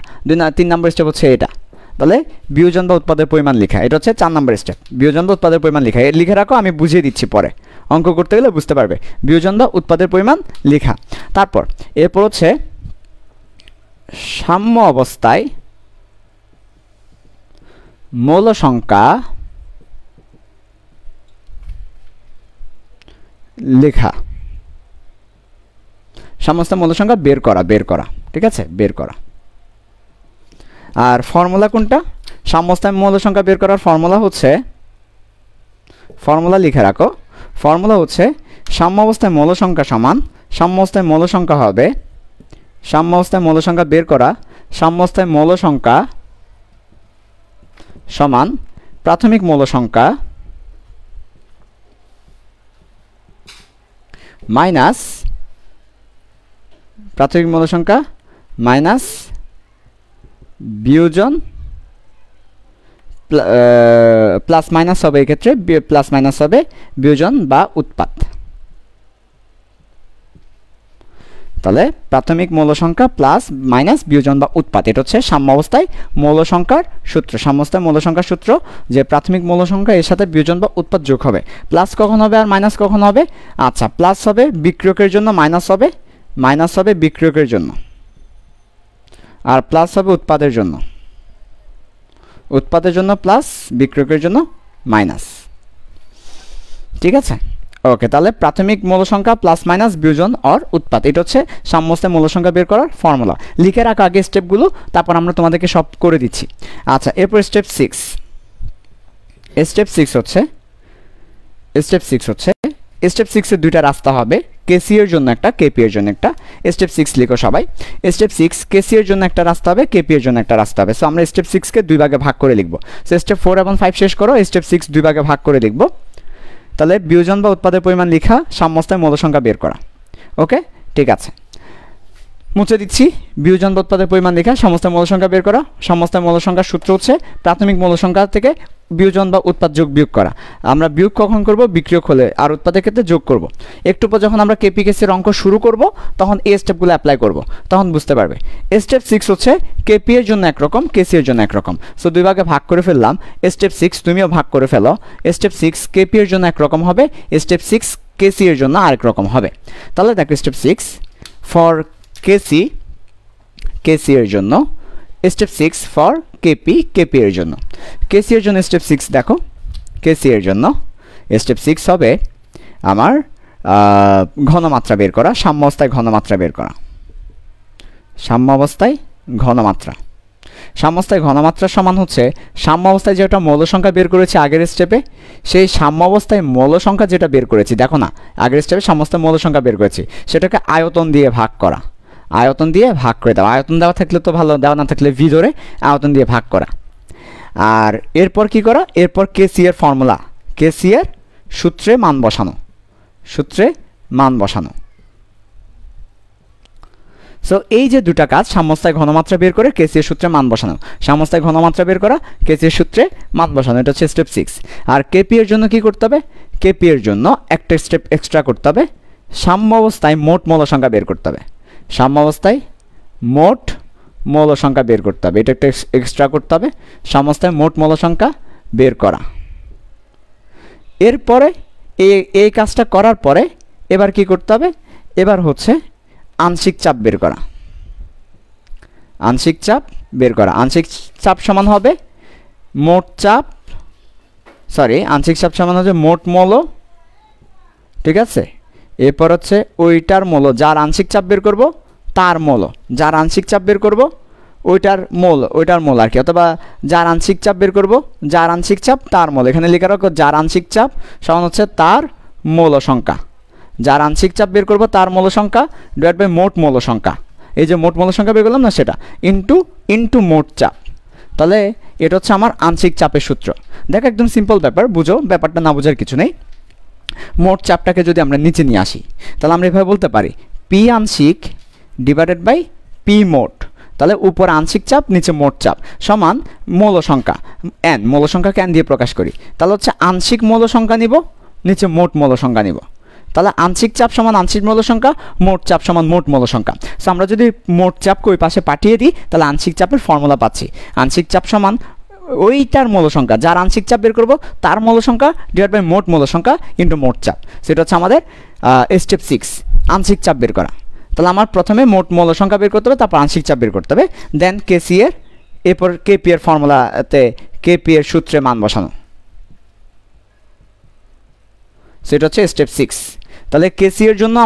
3 নম্বর স্টেপ হচ্ছে এটা। তাহলে বিয়োজন বা উৎপাদের পরিমাণ লিখা, এটা হচ্ছে 4 নম্বর স্টেপ। বিয়োজন বা উৎপাদের পরিমাণ লিখা, লিখে রাখো, আমি বুঝিয়ে দিচ্ছি পরে, অঙ্ক করতে গেলে বুঝতে পারবে। বিয়োজন বা উৎপাদের পরিমাণ লিখা। তারপর এরপর হচ্ছে সাম্য অবস্থায় মৌল সংখ্যা লেখা, সমস্ত মৌল সংখ্যা বের করা। ঠিক আছে, বের করা। আর ফর্মুলা কোনটা? সাম্যাবস্থায় মৌল সংখ্যা বের করার ফর্মুলা হচ্ছে, ফর্মুলা লিখে রাখো। ফর্মুলা হচ্ছে সাম্যাবস্থায় মৌল সংখ্যা সমান, সাম্যাবস্থায় মৌল সংখ্যা হবে, সাম্যাবস্থায় মৌল সংখ্যা বের করা, সাম্যাবস্থায় মৌল সংখ্যা সমান প্রাথমিক মৌল সংখ্যা মাইনাস প্রাথমিক মৌল সংখ্যা মাইনাস বিয়োজন প্লাস মাইনাস হবে, এক্ষেত্রে প্লাস মাইনাস হবে বিয়োজন বা উৎপাদ। তাহলে প্রাথমিক মৌল সংখ্যা প্লাস মাইনাস বিয়োজন বা উৎপাদ, এটা হচ্ছে সাম্যাবস্থায় মৌল সংখ্যার সূত্র। সাম্যাবস্থায় মৌল সংখ্যার সূত্র যে প্রাথমিক মৌল সংখ্যা এর সাথে বিয়োজন বা উৎপাদ যোগ হবে। প্লাস কখন হবে আর মাইনাস কখন হবে? আচ্ছা, প্লাস হবে বিক্রিয়কের জন্য, মাইনাস হবে বিক্রিয়কের জন্য। আর প্লাস হবে উৎপাদের জন্য, উৎপাদের জন্য প্লাস, বিক্রয়কের জন্য মাইনাস। ঠিক আছে, ওকে। তাহলে প্রাথমিক মৌল সংখ্যা প্লাস মাইনাস বিয়োজন আর উৎপাদ, এটা হচ্ছে সাম্যাবস্থায় মৌল সংখ্যা বের করার ফর্মুলা। লিখে রাখা আগে স্টেপগুলো, তারপর আমরা তোমাদেরকে সব করে দিচ্ছি। আচ্ছা, এরপর স্টেপ 6। স্টেপ 6 হচ্ছে স্টেপ 6 এর দুইটা রাস্তা হবে, কেসি এর জন্য একটা, কেপি এর জন্য একটা। স্টেপ 6 লিখো সবাই। স্টেপ 6 কেসি এর জন্য একটা রাস্তা হবে, কেপি এর জন্য একটা রাস্তা হবে। সো আমরা স্টেপ 6 কে দুই ভাগে ভাগ করে লিখব। সো স্টেপ 4 এবং 5 শেষ করো, স্টেপ 6 দুই ভাগে ভাগ করে লিখব। তাহলে বিয়োজন বা উৎপাদের পরিমাণ লেখা, সাম্যাবস্থায় মৌল সংখ্যা বের করা। ওকে, ঠিক আছে, মুছে দিচ্ছি। বিয়োজন বা উৎপাদের পরিমাণ লেখা, সাম্যাবস্থায় মৌল সংখ্যা বের করা। সাম্যাবস্থায় মৌল সংখ্যার সূত্র হচ্ছে প্রাথমিক মৌল সংখ্যা থেকে বিয়োজন বা উৎপাদ যোগ বিয়োগ করা। আমরা বিয়োগ কখন করব? বিক্রিয়ক হলে। আর উৎপাদের ক্ষেত্রে যোগ করব। একটু পর যখন আমরা কেপি কেসির অঙ্ক শুরু করব, তখন এই স্টেপগুলো অ্যাপ্লাই করব, তখন বুঝতে পারবে। স্টেপ 6 হচ্ছে কেপি এর জন্য একরকম, কেসি এর জন্য একরকম। সো দুই ভাগে ভাগ করে ফেললাম। স্টেপ 6 তুমিও ভাগ করে ফেলো। স্টেপ 6 কেপি এর জন্য একরকম হবে, স্টেপ 6 কেসি এর জন্য আরেক রকম হবে। তাহলে দেখো স্টেপ 6 ফর কেসি, কেসি এর জন্য। স্টেপ 6 ফর কেপি, কেপি এর জন্য। কেসি এর জন্য স্টেপ 6 দেখো, কেসি এর জন্য স্টেপ 6 হবে আমার ঘনমাত্রা বের করা, সাম্যাবস্থায় ঘনমাত্রা বের করা। সাম্যাবস্থায় ঘনমাত্রা, সাম্যাবস্থায় ঘনমাত্রা সমান হচ্ছে সাম্যাবস্থায় যেটা মৌল সংখ্যা বের করেছি আগের স্টেপে, সেই সাম্যাবস্থায় মৌল সংখ্যা যেটা বের করেছি, দেখো না আগের স্টেপে সাম্যাবস্থায় মৌল সংখ্যা বের করেছি, সেটাকে আয়তন দিয়ে ভাগ করা। আয়তন দিয়ে ভাগ করে দাও। আয়তন দেওয়া থাকলে তো ভালো, দেওয়া না থাকলে ভি ধরে আয়তন দিয়ে ভাগ করা। আর এরপর কি করা? এরপর কেসি এর ফর্মুলা, কেসি এর সূত্রে মান বসানো, সূত্রে মান বসানো। সো এই যে দুটা কাজ, সাম্যাবস্থায় ঘনমাত্রা বের করে কেসি এর সূত্রে মান বসানো, সাম্যাবস্থায় ঘনমাত্রা বের করা, কেসি এর সূত্রে মান বসানো, এটা হচ্ছে স্টেপ 6। আর কেপি এর জন্য কি করতে হবে? কেপি এর জন্য একটা স্টেপ এক্সট্রা করতে হবে, সাম্যাবস্থায় মোট মৌল সংখ্যা বের করতে হবে। সাম্যাবস্থায় মোট মৌল সংখ্যা বের করতে হবে, এটা একটা এক্সট্রা করতে হবে, সাম্যাবস্থায় মোট মৌল সংখ্যা বের করা। এরপরে এই কাজটা করার পরে এবার কি করতে হবে? এবার হচ্ছে আংশিক চাপ বের করা। আংশিক চাপ বের করা। আংশিক চাপ সমান হবে মোট চাপ, সরি আংশিক চাপ সমান হচ্ছে মোট মৌল, ঠিক আছে। এরপর হচ্ছে ওইটার মৌল, যার আংশিক চাপ বের করব তার মৌল, যার আংশিক চাপ বের করব ওইটার মৌল, ওইটার মৌল আর কি, অথবা যার আংশিক চাপ বের করব, যার আংশিক চাপ তার মৌল। এখানে লেখা রাখো যার আংশিক চাপ সমান হচ্ছে তার মৌল সংখ্যা, যার আংশিক চাপ বের করব তার মৌল সংখ্যা ডিভাইড বাই মোট মৌল সংখ্যা। এই যে মোট মৌল সংখ্যা বের করলাম না, সেটা ইন্টু মোট চাপ। তাহলে এটা হচ্ছে আমার আংশিক চাপের সূত্র। দেখো একদম সিম্পল ব্যাপার, বুঝো, ব্যাপারটা না বোঝার কিছু নেই। মোট চাপটাকে যদি আমরা নিচে নিয়ে আসি, তাহলে আমরা এভাবে বলতে পারি পি আংশিক ডিভাইডেড বাই পি মোট। তাহলে উপর আংশিক চাপ, নিচে মোট চাপ সমান মৌল সংখ্যা এন, মৌল সংখ্যাকে এন দিয়ে প্রকাশ করি। তাহলে হচ্ছে আংশিক মৌল সংখ্যা নিব, নিচে মোট মৌল সংখ্যা নিব। তাহলে আংশিক চাপ সমান আংশিক মৌল সংখ্যা, মোট চাপ সমান মোট মৌল সংখ্যা। সো আমরা যদি মোট চাপকে ওই পাশে পাঠিয়ে দিই, তাহলে আংশিক চাপের ফর্মুলা পাচ্ছি। আংশিক চাপ সমান ওইটার মৌল সংখ্যা, যার আংশিক চাপ বের করব তার মৌল সংখ্যা ডিভাইড বাই মোট মৌল সংখ্যা ইন্টু মোট চাপ। সেটা হচ্ছে আমাদের স্টেপ 6, আংশিক চাপ বের করা। তাহলে আমার প্রথমে মোট মৌল সংখ্যা বের করতে হবে, তারপর আংশিক চাপ বের করতে হবে, দেন কেসি এর, এরপর কেপি এর ফর্মুলাতে কেপি এর সূত্রে মান বসানো। সেটা হচ্ছে স্টেপ 6। তাহলে কেসি এর জন্য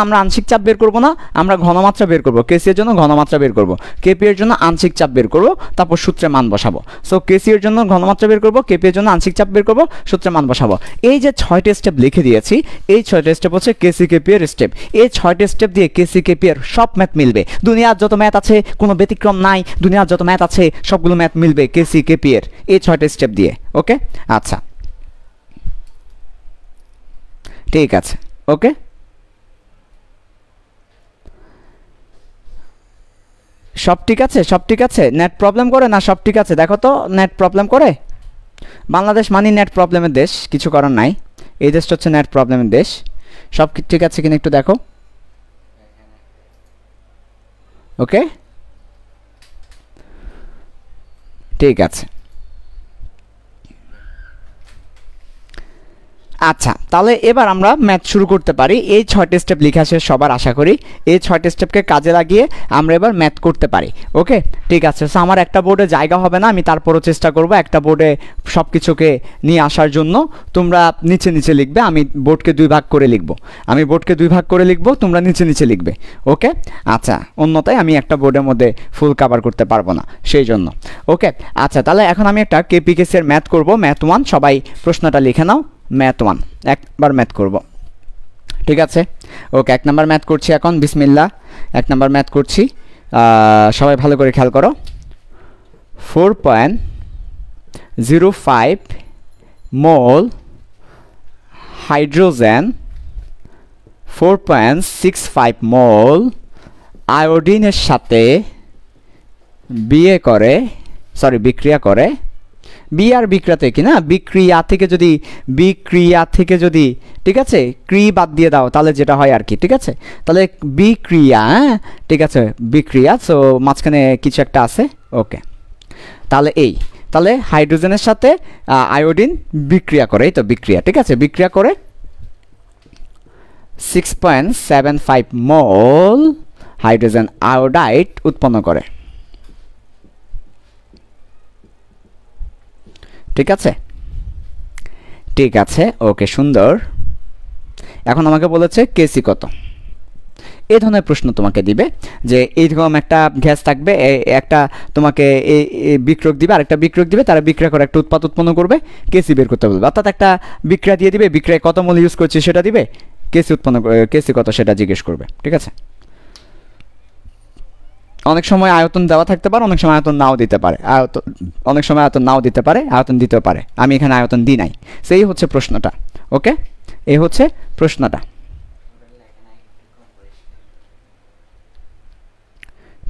আমরা আংশিক চাপ বের করব না, আমরা ঘনমাত্রা বের করব। কেসি এর জন্য ঘনমাত্রা বের করব, কেপি এর জন্য আংশিক চাপ বের করব, তারপর সূত্রে মান বসাবো। সো কেসি এর জন্য ঘনমাত্রা বের করব, কেপি এর জন্য আংশিক চাপ বের করব, সূত্রে মান বসাবো। এই যে 6টি স্টেপ লিখে দিয়েছি, এই 6টি স্টেপ হচ্ছে কেসি কেপি এর স্টেপ। এই 6টি স্টেপ দিয়ে কেসি কেপি এর সব ম্যাথ মিলবে। দুনিয়ার যত ম্যাথ আছে কোনো ব্যতিক্রম নাই, দুনিয়ার যত ম্যাথ আছে সবগুলো ম্যাথ মিলবে কেসি কেপি এর এই 6টি স্টেপ দিয়ে। ওকে, আচ্ছা ঠিক আছে, ওকে। সব ঠিক আছে, সব ঠিক আছে। নেট প্রবলেম করে না? সব ঠিক আছে? দেখো তো নেট প্রবলেম করে? বাংলাদেশ মানে নেট প্রবলেমের দেশ, কিছু করার নাই। এই দেশটা হচ্ছে নেট প্রবলেমের দেশ। সব ঠিক আছে কিনা একটু দেখো। ওকে, ঠিক আছে। আচ্ছা, তাহলে এবার আমরা ম্যাথ শুরু করতে পারি। এই 6টি স্টেপ লেখা শেষ সবার আশা করি। এই 6টি স্টেপকে কাজে লাগিয়ে আমরা এবার ম্যাথ করতে পারি। ওকে, ঠিক আছে। সো আমার একটা বোর্ডে জায়গা হবে না, আমি তারপরও চেষ্টা করব একটা বোর্ডে সব কিছুকে নিয়ে আসার জন্য। তোমরা নিচে নিচে লিখবে, আমি বোর্ডকে 2 ভাগ করে লিখব। তোমরা নিচে নিচে লিখবে। ওকে, আচ্ছা, অন্যথায় আমি একটা বোর্ডের মধ্যে ফুল কভার করতে পারবো না, সেই জন্য। ওকে, আচ্ছা, তাহলে এখন আমি একটা কেপিকেসি এর ম্যাথ করব। ম্যাথ 1, সবাই প্রশ্নটা লিখে নাও। ম্যাথ 1 একবার ম্যাথ করব, ঠিক আছে? ওকে, 1 নাম্বার ম্যাথ করছি এখন। বিসমিল্লাহ, 1 নাম্বার ম্যাথ করছি। সবাই ভালো করে খেয়াল করো। 4.05 মোল হাইড্রোজেন, 4.65 মোল আয়োডিনের সাথে বিক্রিয়া করে। আর বিক্রিয়াতে কি না, বিক্রিয়া থেকে যদি ঠিক আছে ক্রি বাদ দিয়ে দাও তাহলে যেটা হয় আর কি, ঠিক আছে? তাহলে বিক্রিয়া, ঠিক আছে, বিক্রিয়া। সো মাঝখানে কিছু একটা আছে। ওকে, তাহলে হাইড্রোজেনের সাথে আয়োডিন বিক্রিয়া করে, এই তো বিক্রিয়া, ঠিক আছে? বিক্রিয়া করে 6.75 মোল হাইড্রোজেন আয়োডাইড উৎপন্ন করে, ঠিক আছে? ওকে, সুন্দর। এখন আমাকে বলেছে কেসি কত। এই ধরনের প্রশ্ন তোমাকে দিবে যে এইরকম একটা গ্যাস থাকবে, একটা তোমাকে বিক্রিয়ক দিবে, আরেকটা বিক্রিয়ক দিবে, তারা বিক্রিয়া করে একটা উৎপাদ উৎপন্ন করবে, কেসি বের করতে বলবে। অর্থাৎ একটা বিক্রিয়া দিয়ে দিবে, বিক্রিয়ায় কত মোল ইউজ করছে সেটা দিবে, কেসি কত সেটা জিজ্ঞেস করবে, ঠিক আছে? অনেক সময় আয়তন দেওয়া থাকতে পারে, অনেক সময় আয়তন নাও দিতে পারে, আয়তন দিতেও পারে। আমি এখানে আয়তন দিই নাই। সেই হচ্ছে প্রশ্নটা। ওকে, এই হচ্ছে প্রশ্নটা,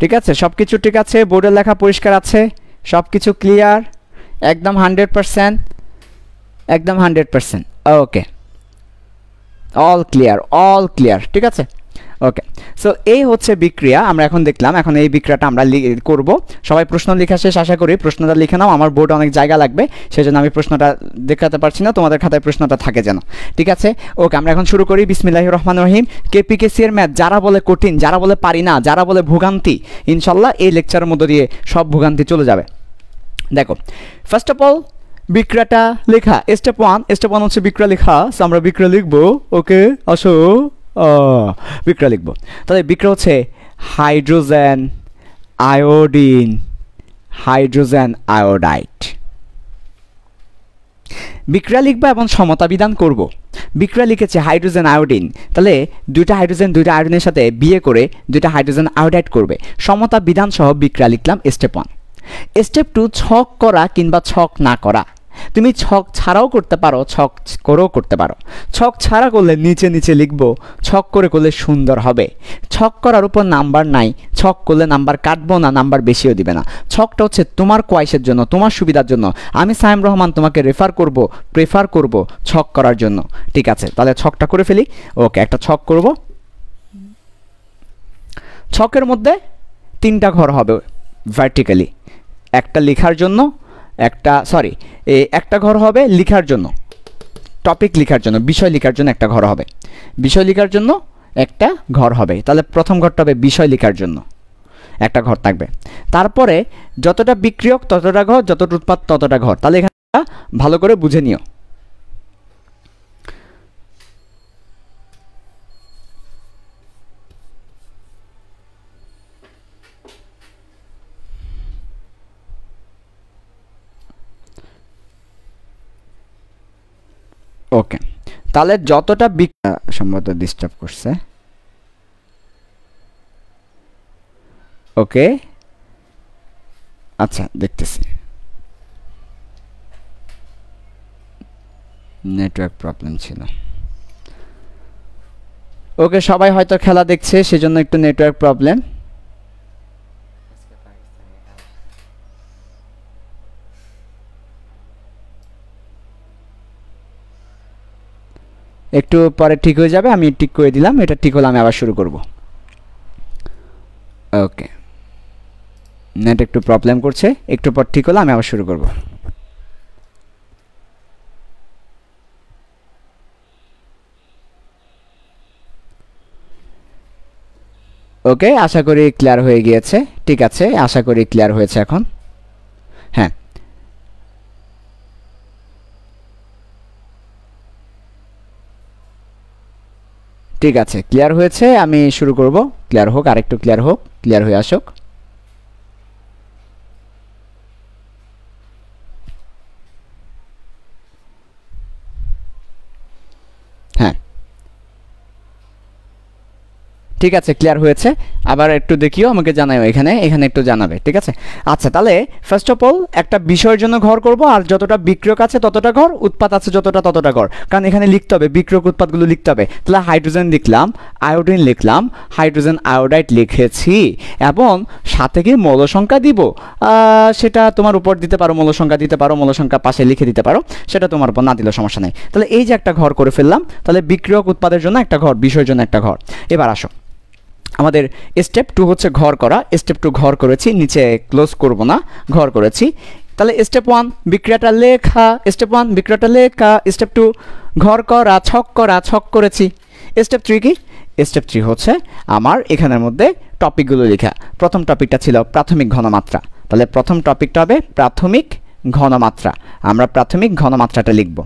ঠিক আছে? সবকিছু ঠিক আছে, বোর্ডের লেখা পরিষ্কার আছে, সবকিছু ক্লিয়ার, একদম 100%। ওকে, অল ক্লিয়ার, ঠিক আছে? ওকে, সো এই হচ্ছে বিক্রিয়া আমরা এখন দেখলাম। এখন এই বিক্রিয়াটা আমরা করব। সবাই প্রশ্ন লেখা শেষ আশা করি। প্রশ্নটা লিখে নাও, আমার বোর্ডে অনেক জায়গা লাগবে, সেজন্য আমি প্রশ্নটা দেখাতে পারছি না, তোমাদের খাতায় প্রশ্নটা থাকে যেন, ঠিক আছে? ওকে, আমরা এখন শুরু করি। বিসমিল্লাহির রহমানির রহিম। কেপিকেসি এর ম্যাথ, যারা বলে কঠিন, যারা বলে পারি না, যারা বলে ভোগান্তি, ইনশাল্লাহ এই লেকচারের মধ্য দিয়ে সব ভোগান্তি চলে যাবে। দেখো, ফার্স্ট অফ অল বিক্রিয়াটা লেখা। স্টেপ 1 হচ্ছে বিক্রিয়া লেখা। আমরা বিক্রিয়া লিখবো। ওকে, আসো, বিক্রিয়া লিখব। তাহলে বিক্রিয়া হচ্ছে হাইড্রোজেন আয়োডাইড। বিক্রিয়া লিখবা এবং সমতা বিধান করব। বিক্রিয়া লিখেছে হাইড্রোজেন আয়োডিন, তাহলে দুইটা আয়োডিনের সাথে বিয়ে করে 2টা হাইড্রোজেন আয়োডাইড করবে। সমতা বিধান সহ বিক্রিয়া লিখলাম স্টেপ 1। স্টেপ 2 ছক করা কিংবা ছক না করা। তুমি ছক ছাড়াও করতে পারো, ছক করেও করতে পারো। ছক ছাড়া করলে নিচে নিচে লিখবো, ছক করে করলে সুন্দর হবে। ছক করার উপর নাম্বার নাই, ছক করলে নাম্বার কাটবো না, নাম্বার বেশিও দিবে না। ছকটা হচ্ছে তোমার কোয়াইসের জন্য, তোমার সুবিধার জন্য। আমি সাইম রহমান তোমাকে প্রেফার করব ছক করার জন্য, ঠিক আছে? তাহলে ছকটা করে ফেলি। ওকে, একটা ছক করব। ছকের মধ্যে 3টা ঘর হবে ভার্টিক্যালি, একটা লেখার জন্য, একটা ঘর হবে লিখার জন্য, টপিক লিখার জন্য, বিষয় লিখার জন্য একটা ঘর হবে, বিষয় লিখার জন্য একটা ঘর হবে। তাহলে প্রথম ঘরটা হবে বিষয় লিখার জন্য, একটা ঘর থাকবে। তারপরে যতটা বিক্রিয়ক ততটা ঘর, যতটা উৎপাদ ততটা ঘর। তাহলে এখানে ভালো করে বুঝে নিও। ওকে, তাহলে যতটা সম্ভবত ডিস্টার্ব করছে। ওকে, আচ্ছা, দেখতেছি নেটওয়ার্ক প্রবলেম ছিল। ওকে, সবাই হয়তো খেলা দেখছে, সেজন্য একটু নেটওয়ার্ক প্রবলেম। একটু পরে ঠিক হয়ে যাবে, আমি ঠিক করে দিলাম। এটা ঠিক হলে আমি আবার শুরু করব। ওকে, নেট একটু প্রবলেম করছে, একটু পর ঠিক হলে আমি আবার শুরু করব। ওকে, আশা করি ক্লিয়ার হয়ে গিয়েছে। ঠিক আছে, আশা করি ক্লিয়ার হয়েছে এখন। হ্যাঁ, ঠিক আছে, ক্লিয়ার হয়েছে। আমি শুরু করব। ক্লিয়ার হোক, আরেকটু ক্লিয়ার হোক, ক্লিয়ার হয়ে আসুক। হ্যাঁ, ঠিক আছে, ক্লিয়ার হয়েছে। আবার একটু দেখিও, আমাকে জানাও, এখানে একটু জানাবে। ঠিক আছে, আচ্ছা, তাহলে ফার্স্ট অফ অল একটা বিষয়ের জন্য ঘর করব, আর যতটা বিক্রিয়ক আছে ততটা ঘর, উৎপাদ আছে যতটা ততটা ঘর, কারণ এখানে লিখতে হবে বিক্রিয়ক উৎপাদগুলো লিখতে হবে। তাহলে হাইড্রোজেন লিখলাম, আয়োডিন লিখলাম, হাইড্রোজেন আয়োডাইড লিখেছি, এবং সাথে কি মৌল সংখ্যা দিব, সেটা তোমার উপর দিতে পারো, মৌল সংখ্যা দিতে পারো, মৌল সংখ্যা পাশে লিখে দিতে পারো, সেটা তোমার উপর না দিলেও সমস্যা নেই। তাহলে এই যে একটা ঘর করে ফেললাম, তাহলে বিক্রিয়ক উৎপাদের জন্য একটা ঘর, বিষয়ের জন্য একটা ঘর। এবার আসো, আমাদের স্টেপ 2 হচ্ছে ঘর করা। স্টেপ 2 ঘর করেছি, নিচে ক্লোজ করব না, ঘর করেছি। তাহলে স্টেপ 1 বিক্রিয়াটা লেখা, স্টেপ 1 বিক্রিয়াটা লেখা, স্টেপ 2 ঘর করা, ছক করেছি। স্টেপ 3 কি? স্টেপ 3 হচ্ছে আমার এখানের মধ্যে টপিকগুলো লেখা। প্রথম টপিকটা ছিল প্রাথমিক ঘনমাত্রা, তাহলে প্রথম টপিকটা হবে প্রাথমিক ঘনমাত্রা। আমরা প্রাথমিক ঘনমাত্রাটা লিখব।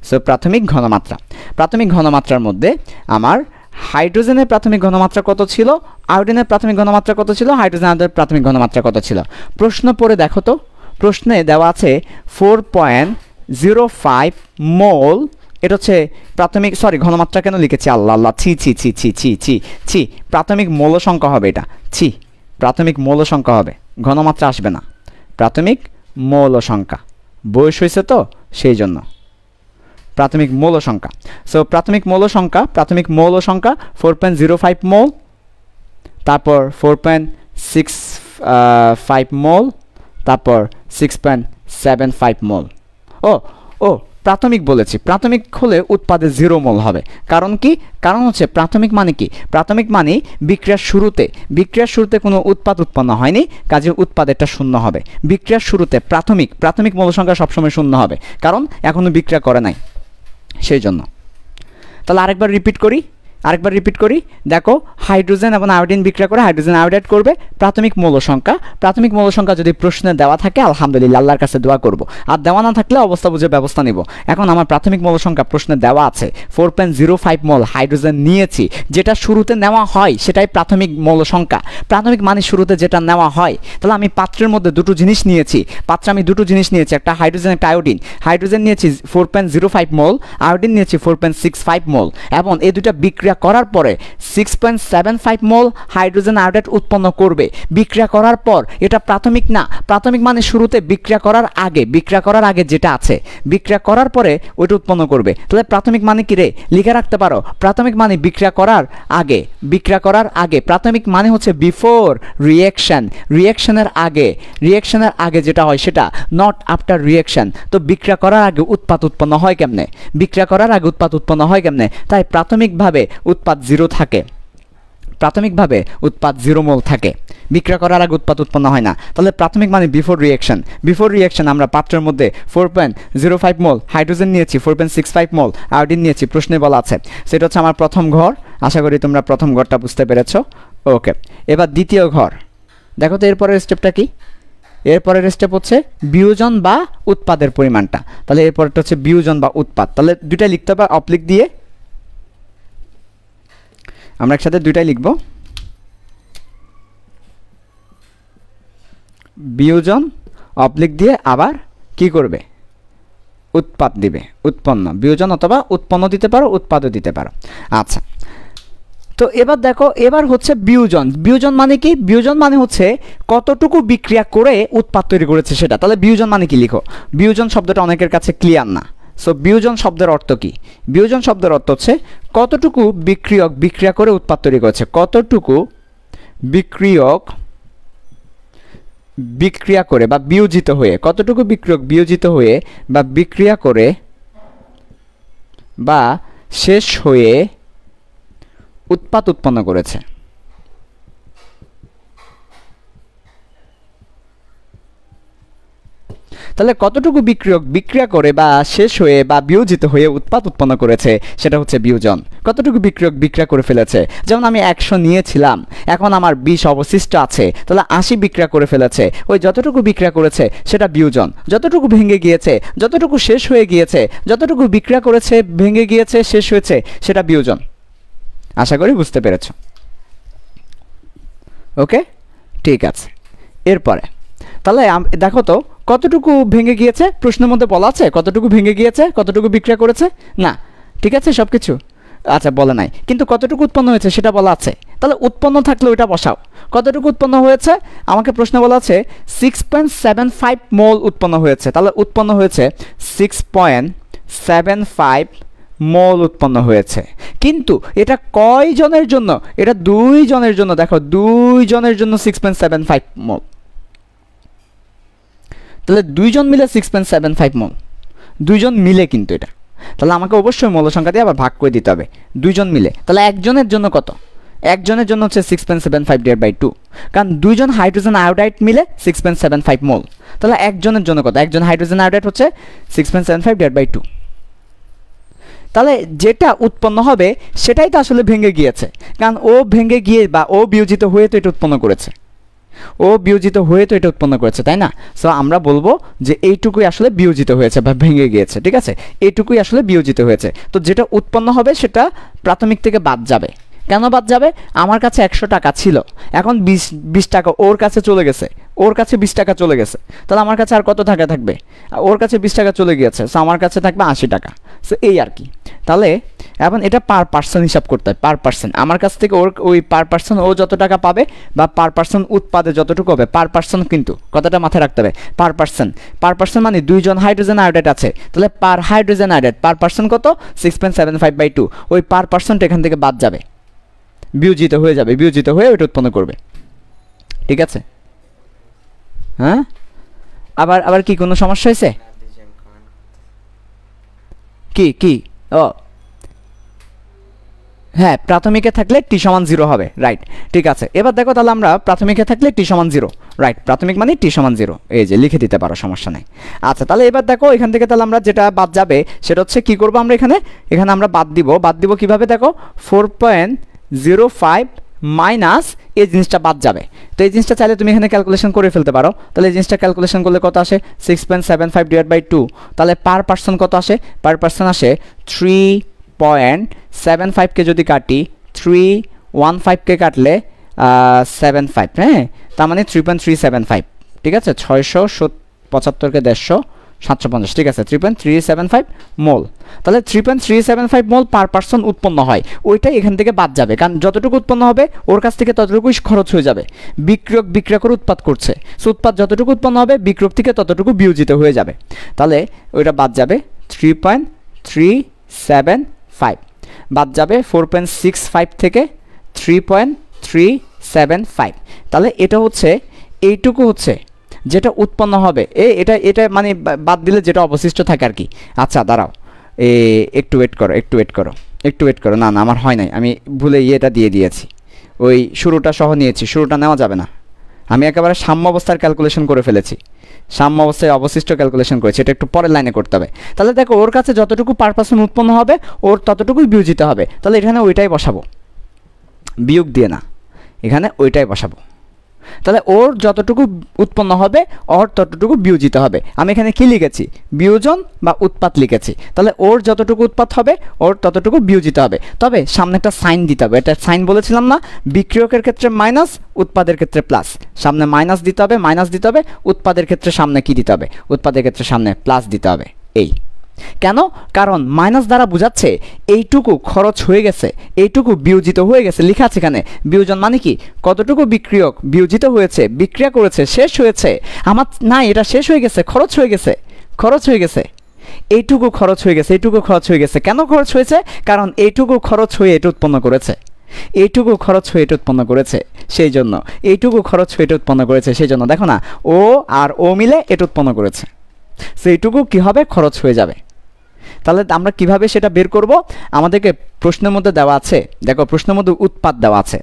সো প্রাথমিক ঘনমাত্রার মধ্যে আমার হাইড্রোজেনের প্রাথমিক ঘনমাত্রা কত ছিল, আয়োডিনের প্রাথমিক ঘনমাত্রা কত ছিল, হাইড্রোজেন আয়োডাইডের প্রাথমিক ঘনমাত্রা কত ছিল। প্রশ্ন পড়ে দেখো তো, প্রশ্নে দেওয়া আছে 4.05 মোল। এটা হচ্ছে প্রাথমিক, সরি ঘনমাত্রা কেন লিখেছি, আল্লাহ আল্লাহ, ছি, প্রাথমিক মৌল সংখ্যা হবে এটা, প্রাথমিক মৌল সংখ্যা হবে, ঘনমাত্রা আসবে না, প্রাথমিক মৌল সংখ্যা। বয়স হয়েছে তো সেই জন্য প্রাথমিক মৌল সংখ্যা। সো প্রাথমিক মৌল সংখ্যা 4.05 মোল, তারপর 4.65 মোল, তারপর 6.75 মোল। ও প্রাথমিক বলেছি, প্রাথমিক হলে উৎপাদে 0 মোল হবে। কারণ কি? কারণ হচ্ছে প্রাথমিক মানে কি? প্রাথমিক মানে বিক্রিয়ার শুরুতে কোনো উৎপাদ উৎপন্ন হয়নি, কাজে উৎপাদেরটা শূন্য হবে। বিক্রিয়ার শুরুতে প্রাথমিক মৌল সংখ্যা সবসময় শূন্য হবে, কারণ এখনো বিক্রিয়া করে নাই, সেই জন্য। তাহলে আরেকবার রিপিট করি, দেখো হাইড্রোজেন এবং আয়োডিন বিক্রিয়া করে হাইড্রোজেন আয়োডাইড করবে। প্রাথমিক মৌল সংখ্যা যদি প্রশ্নে দেওয়া থাকে আলহামদুলিল্লাহ, আল্লাহর কাছে দোয়া করব, আর দেওয়া না থাকলে অবস্থা বুঝে ব্যবস্থা নিব। এখন আমার প্রাথমিক মৌল সংখ্যা প্রশ্নে দেওয়া আছে 4.05 মোল হাইড্রোজেন নিয়েছি, যেটা শুরুতে নেওয়া হয় সেটাই প্রাথমিক মৌল সংখ্যা। প্রাথমিক মানে শুরুতে যেটা নেওয়া হয়। তাহলে আমি পাত্রের মধ্যে দুটো জিনিস নিয়েছি, একটা হাইড্রোজেন, একটা আয়োডিন। হাইড্রোজেন নিয়েছি 4.05 মোল, আয়োডিন নিয়েছি 4.65 মোল, এবং এই দুটা বিক্রিয়া করার পরে 6.75 মোল হাইড্রোজেন আয়োডাইড উৎপন্ন করবে। বিক্রিয়া করার পর এটা প্রাথমিক না, প্রাথমিক মানে শুরুতে বিক্রিয়া করার আগে যেটা আছে, বিক্রিয়া করার পরে ওইটা উৎপন্ন করবে। তাহলে প্রাথমিক মানে কি রে, লিখে রাখতে পারো, প্রাথমিক মানে বিক্রিয়া করার আগে। প্রাথমিক মানে হচ্ছে বিফোর রিঅ্যাকশনের আগে যেটা হয় সেটা, নট আফটার রিঅ্যাকশন। তো বিক্রিয়া করার আগে উৎপাদ উৎপন্ন হয় কেমনে? তাই প্রাথমিকভাবে উৎপাদ 0 থাকে, উৎপাদ 0 মোল থাকে। বিক্রিয়া করার আগে উৎপাদ উৎপন্ন হয় না। তাহলে প্রাথমিক মানে বিফোর রিঅ্যাকশন। আমরা পাত্রের মধ্যে 4.05 মোল হাইড্রোজেন নিয়েছি, 4.65 মোল আয়োডিন নিয়েছি, প্রশ্নে বলা আছে। সেটা হচ্ছে আমার প্রথম ঘর। আশা করি তোমরা প্রথম ঘরটা বুঝতে পেরেছো। ওকে, এবার দ্বিতীয় ঘর। দেখো তো এরপরের স্টেপটা কি? এরপরের স্টেপ হচ্ছে বিয়োজন বা উৎপাদের পরিমাণটা। তাহলে এরপরটা হচ্ছে বিয়োজন বা উৎপাদ। তাহলে দুইটা লিখতে হবে অবলিক দিয়ে, আমরা একসাথে দুইটাই লিখব। বিয়োজন অবলিক দিয়ে আবার কি করবে? উৎপাদ দিবে, উৎপন্ন। বিয়োজন অথবা উৎপন্ন দিতে পারো, উৎপাদও দিতে পারো। আচ্ছা, তো এবার দেখো, এবার হচ্ছে বিয়োজন মানে কি? বিয়োজন মানে হচ্ছে কতটুকু বিক্রিয়া করে উৎপাদ তৈরি করেছে সেটা। তাহলে বিয়োজন মানে কি লিখো। বিয়োজন শব্দটা অনেকের কাছে ক্লিয়ার না। সো বিয়োজন শব্দের অর্থ কি? বিয়োজন শব্দের অর্থ হচ্ছে কতটুকু বিক্রিয়ক বিক্রিয়া করে উৎপাদ তৈরি করেছে, কতটুকু বিক্রিয়ক বিক্রিয়া করে বা বিয়োজিত হয়ে, কতটুকু বিক্রিয়ক বিয়োজিত হয়ে বা বিক্রিয়া করে বা শেষ হয়ে উৎপাদ উৎপন্ন করেছে। তাহলে তাহলে কতটুকু বিক্রিয়ক বিক্রিয়া করে বা শেষ হয়ে বা বিয়োজিত হয়ে উৎপাদ উৎপন্ন করেছে সেটা হচ্ছে বিয়োজন। কতটুকু বিক্রিয়ক বিক্রিয়া করে ফেলেছে, যেমন আমি 100 নিয়েছিলাম, এখন আমার 20 অবশিষ্ট আছে, তাহলে 80 বিক্রিয়া করে ফেলেছে। ওই যতটুকু বিক্রিয়া করেছে সেটা বিয়োজন। যতটুকু ভেঙে গিয়েছে, যতটুকু শেষ হয়ে গিয়েছে, যতটুকু বিক্রিয়া করেছে, ভেঙে গিয়েছে, শেষ হয়েছে, সেটা বিয়োজন। আশা করি বুঝতে পেরেছ। ওকে, ঠিক আছে। এরপরে তাহলে দেখো তো কতটুকু ভেঙে গিয়েছে, প্রশ্নের মধ্যে বলা আছে কতটুকু ভেঙে গিয়েছে, কতটুকু বিক্রিয়া করেছে না, ঠিক আছে সব কিছু আচ্ছা বলে নাই, কিন্তু কতটুকু উৎপন্ন হয়েছে সেটা বলা আছে। তাহলে উৎপন্ন থাকলে ওইটা বসাও। কতটুকু উৎপন্ন হয়েছে, আমাকে প্রশ্ন বলা আছে 6.75 মোল উৎপন্ন হয়েছে। তাহলে উৎপন্ন হয়েছে 6.75 মোল উৎপন্ন হয়েছে। কিন্তু এটা কয় জনের জন্য, এটা 2 জনের জন্য। দেখো 2 জনের জন্য 6.75 মোল, তাহলে 2 জন মিলে 6.75 মোল, 2 জন মিলে কিন্তু এটা। তাহলে আমাকে অবশ্যই মৌল সংখ্যা দিয়ে আবার ভাগ করে দিতে হবে 2 জন মিলে। তাহলে একজনের জন্য কত, একজনের জন্য হচ্ছে 6.75/2, কারণ 2 জন হাইড্রোজেন আয়োডাইড মিলে 6.75 মোল। তাহলে একজনের জন্য কত, একজন হাইড্রোজেন আয়োডাইড হচ্ছে 6.75/2। তাহলে যেটা উৎপন্ন হবে সেটাই তো আসলে ভেঙে গিয়েছে, কারণ ও ভেঙে গিয়ে বা ও বিয়োজিত হয়ে তো এটা উৎপন্ন করেছে, ও বিয়োজিত হয়ে তো এটা উৎপন্ন করেছে, তাই না? সো আমরা বলবো যে এইটুকুই আসলে বিয়োজিত হয়েছে বা ভেঙে গিয়েছে, ঠিক আছে? এইটুকুই আসলে বিয়োজিত হয়েছে। তো যেটা উৎপন্ন হবে সেটা প্রাথমিক থেকে বাদ যাবে। কেন বাদ যাবে? আমার কাছে 100 টাকা ছিল, এখন 20 টাকা ওর কাছে চলে গেছে, ওর কাছে 20 টাকা চলে গেছে। তাহলে আমার কাছে আর কত টাকা থাকবে? ওর কাছে 20 টাকা চলে গিয়েছে, সো আমার কাছে থাকবে 80 টাকা। সো এই আর কি। তাহলে এখন এটা পার পার্সন হিসাব করতে হয়, পার পার্সন। আমার কাছ থেকে ওর ওই পার পার্সন ও যত টাকা পাবে বা পার পার্সন উৎপাদে যতটুকু হবে, পার পার্সন কিন্তু কথাটা মাথায় রাখতে হবে, পার পার্সন। পার পার্সন মানে 2 জন হাইড্রোজেন আয়োডাইড আছে, তাহলে পার হাইড্রোজেন আয়োডাইড পার পার্সন কত? 6.75/2। ওই পার পার্সনটা এখান থেকে বাদ যাবে, বিয়োজিত হয়ে যাবে, বিয়োজিত হয়ে ওইটা উৎপন্ন করবে, ঠিক আছে? হ্যাঁ, আবার আবার কি কোনো সমস্যা হয়েছে? কি কি? ও হ্যাঁ, প্রাথমিকে থাকলে টি সমান 0 হবে, রাইট, ঠিক আছে। এবার দেখো তাহলে আমরা প্রাথমিকে থাকলে টি সমান 0, রাইট, প্রাথমিক মানে টি সমান 0, এই যে লিখে দিতে পারো, সমস্যা নেই। আচ্ছা, তাহলে এবার দেখো এখান থেকে তাহলে আমরা যেটা বাদ যাবে সেটা হচ্ছে কি করব আমরা এখানে আমরা বাদ দিব কিভাবে? দেখো 4.05 মাইনাস এই জিনিসটা বাদ যাবে। তো এই জিনিসটা চাইলে তুমি এখানে ক্যালকুলেশন করে ফেলতে পারো। তাহলে এই জিনিসটা ক্যালকুলেশন করলে কত আসে? 6.75/2। তাহলে পার পার্সন কত আসে? পার পার্সন আসে 3.75কে যদি কাটি, 315কে কাটলে 75, হ্যাঁ, তার মানে 3.375, ঠিক আছে? 675কে 150, 750, ঠিক আছে, 3.375 মোল। তাহলে 3.375 মোল পার পার্সন উৎপন্ন হয়, ওইটাই এখান থেকে বাদ যাবে, কারণ যতটুকু উৎপন্ন হবে ওর কাছ থেকে ততটুকুই খরচ হয়ে যাবে। বিক্রিয়ক বিক্রিয়া করে উৎপাদ করছে, সো উৎপাদ যতটুকু উৎপন্ন হবে বিক্রিয়ক থেকে ততটুকু বিয়োজিত হয়ে যাবে। তাহলে ওইটা বাদ যাবে 3.375, বাদ যাবে 4.65 থেকে 3.375। তাহলে এটা হচ্ছে এইটুকু হচ্ছে যেটা উৎপন্ন হবে, এটা মানে বাদ দিলে যেটা অবশিষ্ট থাকে আর কি। আচ্ছা দাঁড়াও, একটু ওয়েট করো, না আমার হয় নাই, আমি ভুলে এটা দিয়ে দিয়েছি, ওই শুরুটা সহ নিয়েছি, শুরুটা নেওয়া যাবে না। আমি একেবারে সাম্য অবস্থার ক্যালকুলেশন করে ফেলেছি, সাম্য অবস্থায় অবশিষ্ট ক্যালকুলেশন করেছি, এটা একটু পরের লাইনে করতে হবে। তাহলে দেখো ওর কাছে যতটুকু পার পার্সন উৎপন্ন হবে ওর ততটুকুই বিয়োজিত হবে। তাহলে এখানে ওইটাই বসাবো, বিয়োগ দিয়ে না, এখানে ওইটাই বসাবো। তাহলে ওর যতটুকু উৎপন্ন হবে ওর ততটুকু বিয়োজিত হবে। আমি এখানে কি লিখেছি? বিয়োজন বা উৎপাদ লিখেছি। তাহলে ওর যতটুকু উৎপাদ হবে ওর ততটুকু বিয়োজিত হবে। তবে সামনে একটা সাইন দিতে হবে, এটা সাইন বলেছিলাম না? বিক্রিয়কের ক্ষেত্রে মাইনাস, উৎপাদের ক্ষেত্রে প্লাস। সামনে মাইনাস দিতে হবে, উৎপাদের ক্ষেত্রে সামনে কি দিতে হবে? উৎপাদের ক্ষেত্রে সামনে প্লাস দিতে হবে। এই কেন? কারণ মাইনাস দ্বারা বোঝাচ্ছে এইটুকু খরচ হয়ে গেছে, এইটুকু বিয়োজিত হয়ে গেছে, লেখা আছে এখানে। বিয়োজন মানে কি? কতটুকু বিক্রিয়ক বিয়োজিত হয়েছে, বিক্রিয়া করেছে, শেষ হয়েছে। আমার না, এটা শেষ হয়ে গেছে, খরচ হয়ে গেছে, এইটুকু খরচ হয়ে গেছে। কেন খরচ হয়েছে? কারণ এইটুকু খরচ হয়ে এটা উৎপন্ন করেছে, সেই জন্য এইটুকু খরচ হয়ে এটা উৎপন্ন করেছে, সেই জন্য দেখো না, ও আর ও মিলে এটা উৎপন্ন করেছে, সেইটুকু কি হবে? খরচ হয়ে যাবে। তাহলে আমরা কিভাবে সেটা বের করব? আমাদেরকে প্রশ্নের মধ্যে দেওয়া আছে, দেখো প্রশ্নের মধ্যে উৎপাদ দেওয়া আছে।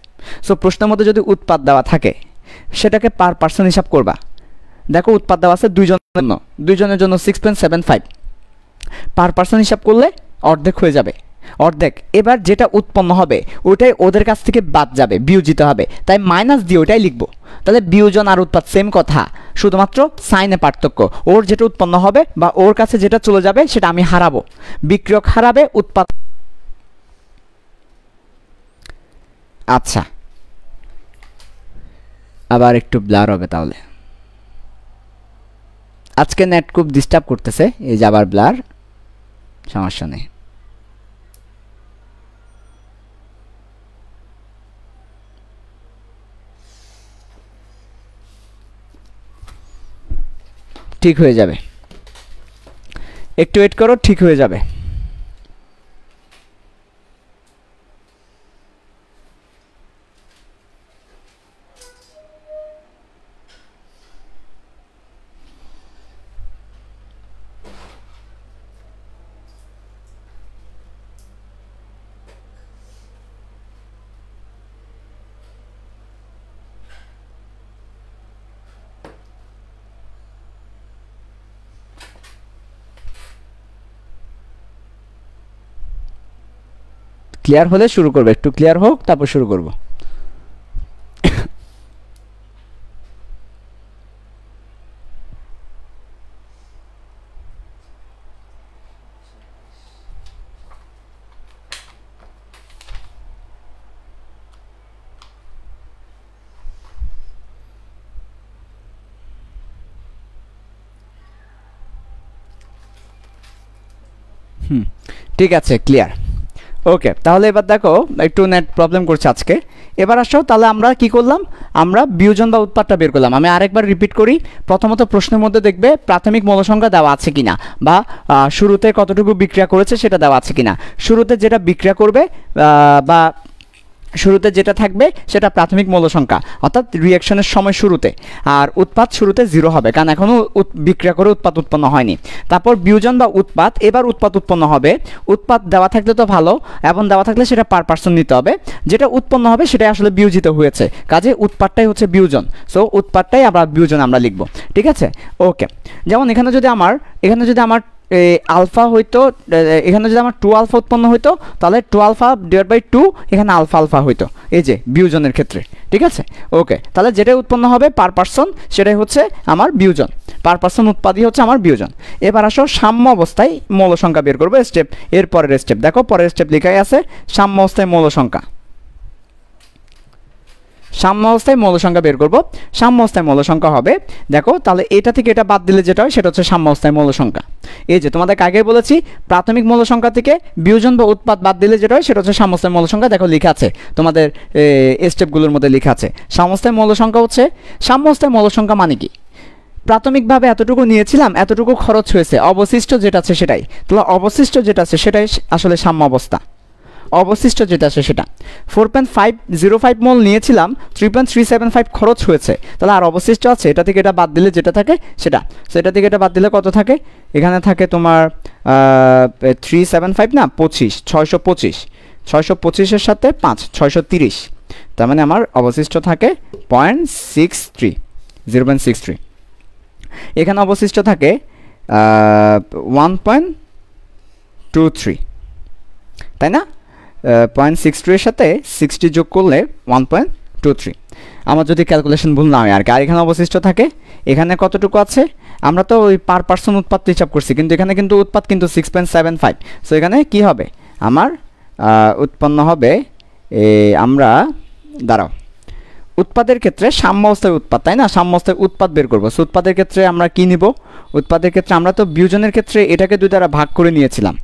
সো প্রশ্নের মধ্যে যদি উৎপাদ দেওয়া থাকে সেটাকে পার পার্সন হিসাব করবা। দেখো উৎপাদ দেওয়া আছে 2 জনের দুইজনের জন্য 6.75 পার পার্সন হিসাব করলে অর্ধেক হয়ে যাবে, অর্ধেক। এবার যেটা উৎপন্ন হবে ওইটাই ওদের কাছ থেকে বাদ যাবে, বিয়োজিত হবে, তাই মাইনাস দিয়ে ওইটাই লিখবো। তাহলে বিয়োজন আর উৎপাদ সেম কথা, শুধুমাত্র সাইনে পার্থক্য। ওর যেটা উৎপন্ন হবে বা ওর কাছে যেটা চলে যাবে সেটা আমি হারাবো, বিক্রিয়ক হারাবে, উৎপাদ। আচ্ছা, আবার একটু ব্লার হবে তাহলে। আজকে নেট খুব ডিস্টার্ব করতেছে, এই যে আবার ব্লার, সমস্যা নেই। ঠিক হয়ে যাবে, একটু ওয়েট করো, ঠিক হয়ে যাবে। ক্লিয়ার হলে শুরু করবে, একটু ক্লিয়ার হোক তারপর শুরু করব। ঠিক আছে, ক্লিয়ার। ওকে, তাহলে এবার দেখো একটু নেট প্রবলেম করছে আজকে। এবার আসো, তাহলে আমরা কি করলাম, আমরা বিয়োজন বা উৎপাদটা বের করলাম। আমি আরেকবার রিপিট করি। প্রথমত প্রশ্নের মধ্যে দেখবে প্রাথমিক মৌল সংখ্যা দেওয়া আছে কিনা, বা শুরুতে কতটুকু বিক্রিয়া করেছে সেটা দেওয়া আছে কিনা। শুরুতে যেটা বিক্রিয়া করবে বা শুরুতে যেটা থাকবে সেটা প্রাথমিক মৌল সংখ্যা, অর্থাৎ রিঅ্যাকশনের সময় শুরুতে। আর উৎপাদ শুরুতে 0 হবে, কারণ এখনও বিক্রিয়া করে উৎপাদ উৎপন্ন হয়নি। তারপর বিয়োজন বা উৎপাদ, এবার উৎপাদ উৎপন্ন হবে। উৎপাদ দেওয়া থাকলে তো ভালো, এবং দেওয়া থাকলে সেটা পার পার্সন নিতে হবে। যেটা উৎপন্ন হবে সেটাই আসলে বিয়োজিত হয়েছে, কাজে উৎপাদটাই হচ্ছে বিয়োজন। সো উৎপাদটাই আবার বিয়োজন আমরা লিখব, ঠিক আছে। ওকে, যেমন এখানে যদি আমার আলফা হইতো, এখানে যদি আমার 2 আলফা উৎপন্ন হইতো, তাহলে 2 আলফা ডিভাইড বাই 2 এখানে আলফা আলফা হইতো, এই যে বিয়োজনের ক্ষেত্রে, ঠিক আছে। ওকে, তাহলে যেটাই উৎপন্ন হবে পার পার্সন সেটাই হচ্ছে আমার বিয়োজন, পার পার্সন উৎপাদই হচ্ছে আমার বিয়োজন। এবার আসো সাম্য অবস্থায় মৌল সংখ্যা বের করবো, স্টেপ, এর পরের স্টেপ দেখো, পরের স্টেপ লেখাই আছে সাম্য অবস্থায় মৌল সংখ্যা। সাম্য অবস্থায় মৌল সংখ্যা বের করব। সাম্য অবস্থায় মৌল সংখ্যা হবে, দেখো তাহলে এটা থেকে এটা বাদ দিলে যেটা হয় সেটা হচ্ছে সাম্য অবস্থায় মৌল সংখ্যা। এই যে তোমাদের আগে বলেছি প্রাথমিক মৌল সংখ্যা থেকে বিয়োজন বা উৎপাদ বাদ দিলে যেটা হয় সেটা হচ্ছে সাম্য অবস্থায় মৌল সংখ্যা। দেখো লেখা আছে তোমাদের স্টেপগুলোর মধ্যে লেখা আছে সাম্য অবস্থায় মৌল সংখ্যা হচ্ছে, সাম্য অবস্থায় মৌল সংখ্যা মানে কি, প্রাথমিকভাবে এতটুকু নিয়েছিলাম, এতটুকু খরচ হয়েছে, অবশিষ্ট যেটা আছে সেটাই, তাহলে অবশিষ্ট যেটা আছে সেটাই আসলে সাম্য অবস্থা। অবশিষ্ট যেটা আছে সেটা 4.505 মোল নিয়েছিলাম, 3.375 খরচ হয়েছে, তাহলে আর অবশিষ্ট আছে, এটা থেকে এটা বাদ দিলে যেটা থাকে সেটা, সেটা থেকে এটা বাদ দিলে কত থাকে, এখানে থাকে তোমার 375 না 25, 625, 625-এর সাথে 5, 630, তার মানে আমার অবশিষ্ট থাকে 0.63। এখানে অবশিষ্ট থাকে 1.23, তাই না। 0.63 এর সাথে 60 যোগ করলে 1.23, আমার যদি ক্যালকুলেশন ভুল না হয় আর কি। আর এখানে অবশিষ্ট থাকে, এখানে কতটুকু আছে, আমরা তো ওই পার পার্সন উৎপাদ হিসাব করছি, কিন্তু এখানে কিন্তু উৎপাদ কিন্তু 6.75। সো এখানে কি হবে আমার উৎপন্ন হবে, আমরা দাঁড়াও, উৎপাদের ক্ষেত্রে সাম্য অবস্থায় উৎপাদ, তাই না, সাম্য অবস্থায় উৎপাদ বের করবো। সো উৎপাদের ক্ষেত্রে আমরা কি নিব, উৎপাদের ক্ষেত্রে আমরা তো বিয়োজনের ক্ষেত্রে এটাকে 2 দ্বারা ভাগ করে নিয়েছিলাম,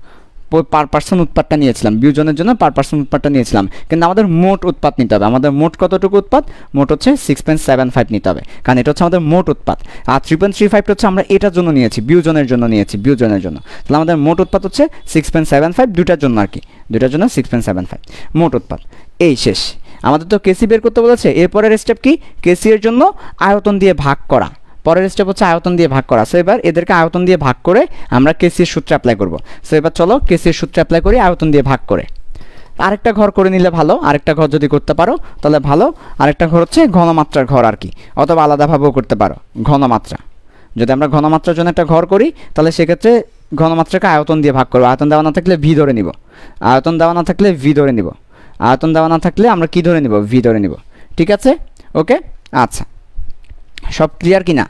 পার পার্সন উৎপাদটা নিয়েছিলাম, বিয়োজনের জন্য পার পার্সন উৎপাদটা নিয়েছিলাম, কিন্তু আমাদের মোট উৎপাদ নিতে হবে। আমাদের মোট কতটুকু উৎপাদ, মোট হচ্ছে 6.75 নিতে হবে, কারণ এটা হচ্ছে আমাদের মোট উৎপাদ। আর 3.35 হচ্ছে আমরা এটার জন্য নিয়েছি, বিয়োজনের জন্য নিয়েছি, বিয়োজনের জন্য, তাহলে আমাদের মোট উৎপাদ হচ্ছে 6.75, দুটার জন্য আর কি, দুটার জন্য 6.75 মোট উৎপাদ। এই শেষ, আমাদের তো কেসি বের করতে বলেছে। এরপরের স্টেপ কি, কেসি এর জন্য আয়তন দিয়ে ভাগ করা, পরের স্টেপ হচ্ছে আয়তন দিয়ে ভাগ করা। সো এবার এদেরকে আয়তন দিয়ে ভাগ করে আমরা কেসির সূত্র অ্যাপ্লাই করব। সো এবার চলো কেসির সূত্র অ্যাপ্লাই করি আয়তন দিয়ে ভাগ করে। আরেকটা ঘর করে নিলে ভালো, আরেকটা ঘর যদি করতে পারো তাহলে ভালো। আরেকটা ঘর হচ্ছে ঘনমাত্রার ঘর আর কি, অথবা আলাদাভাবেও করতে পারো, ঘনমাত্রা, যদি আমরা ঘনমাত্রার জন্য একটা ঘর করি তাহলে সেক্ষেত্রে ঘনমাত্রাকে আয়তন দিয়ে ভাগ করবো। আয়তন দেওয়া না থাকলে ভি ধরে নিব, আয়তন দেওয়া না থাকলে ভি ধরে নিব, আয়তন দেওয়া না থাকলে আমরা কি ধরে নিব? ভি ধরে নিব। ঠিক আছে, ওকে। আচ্ছা, সব ক্লিয়ার কিনা?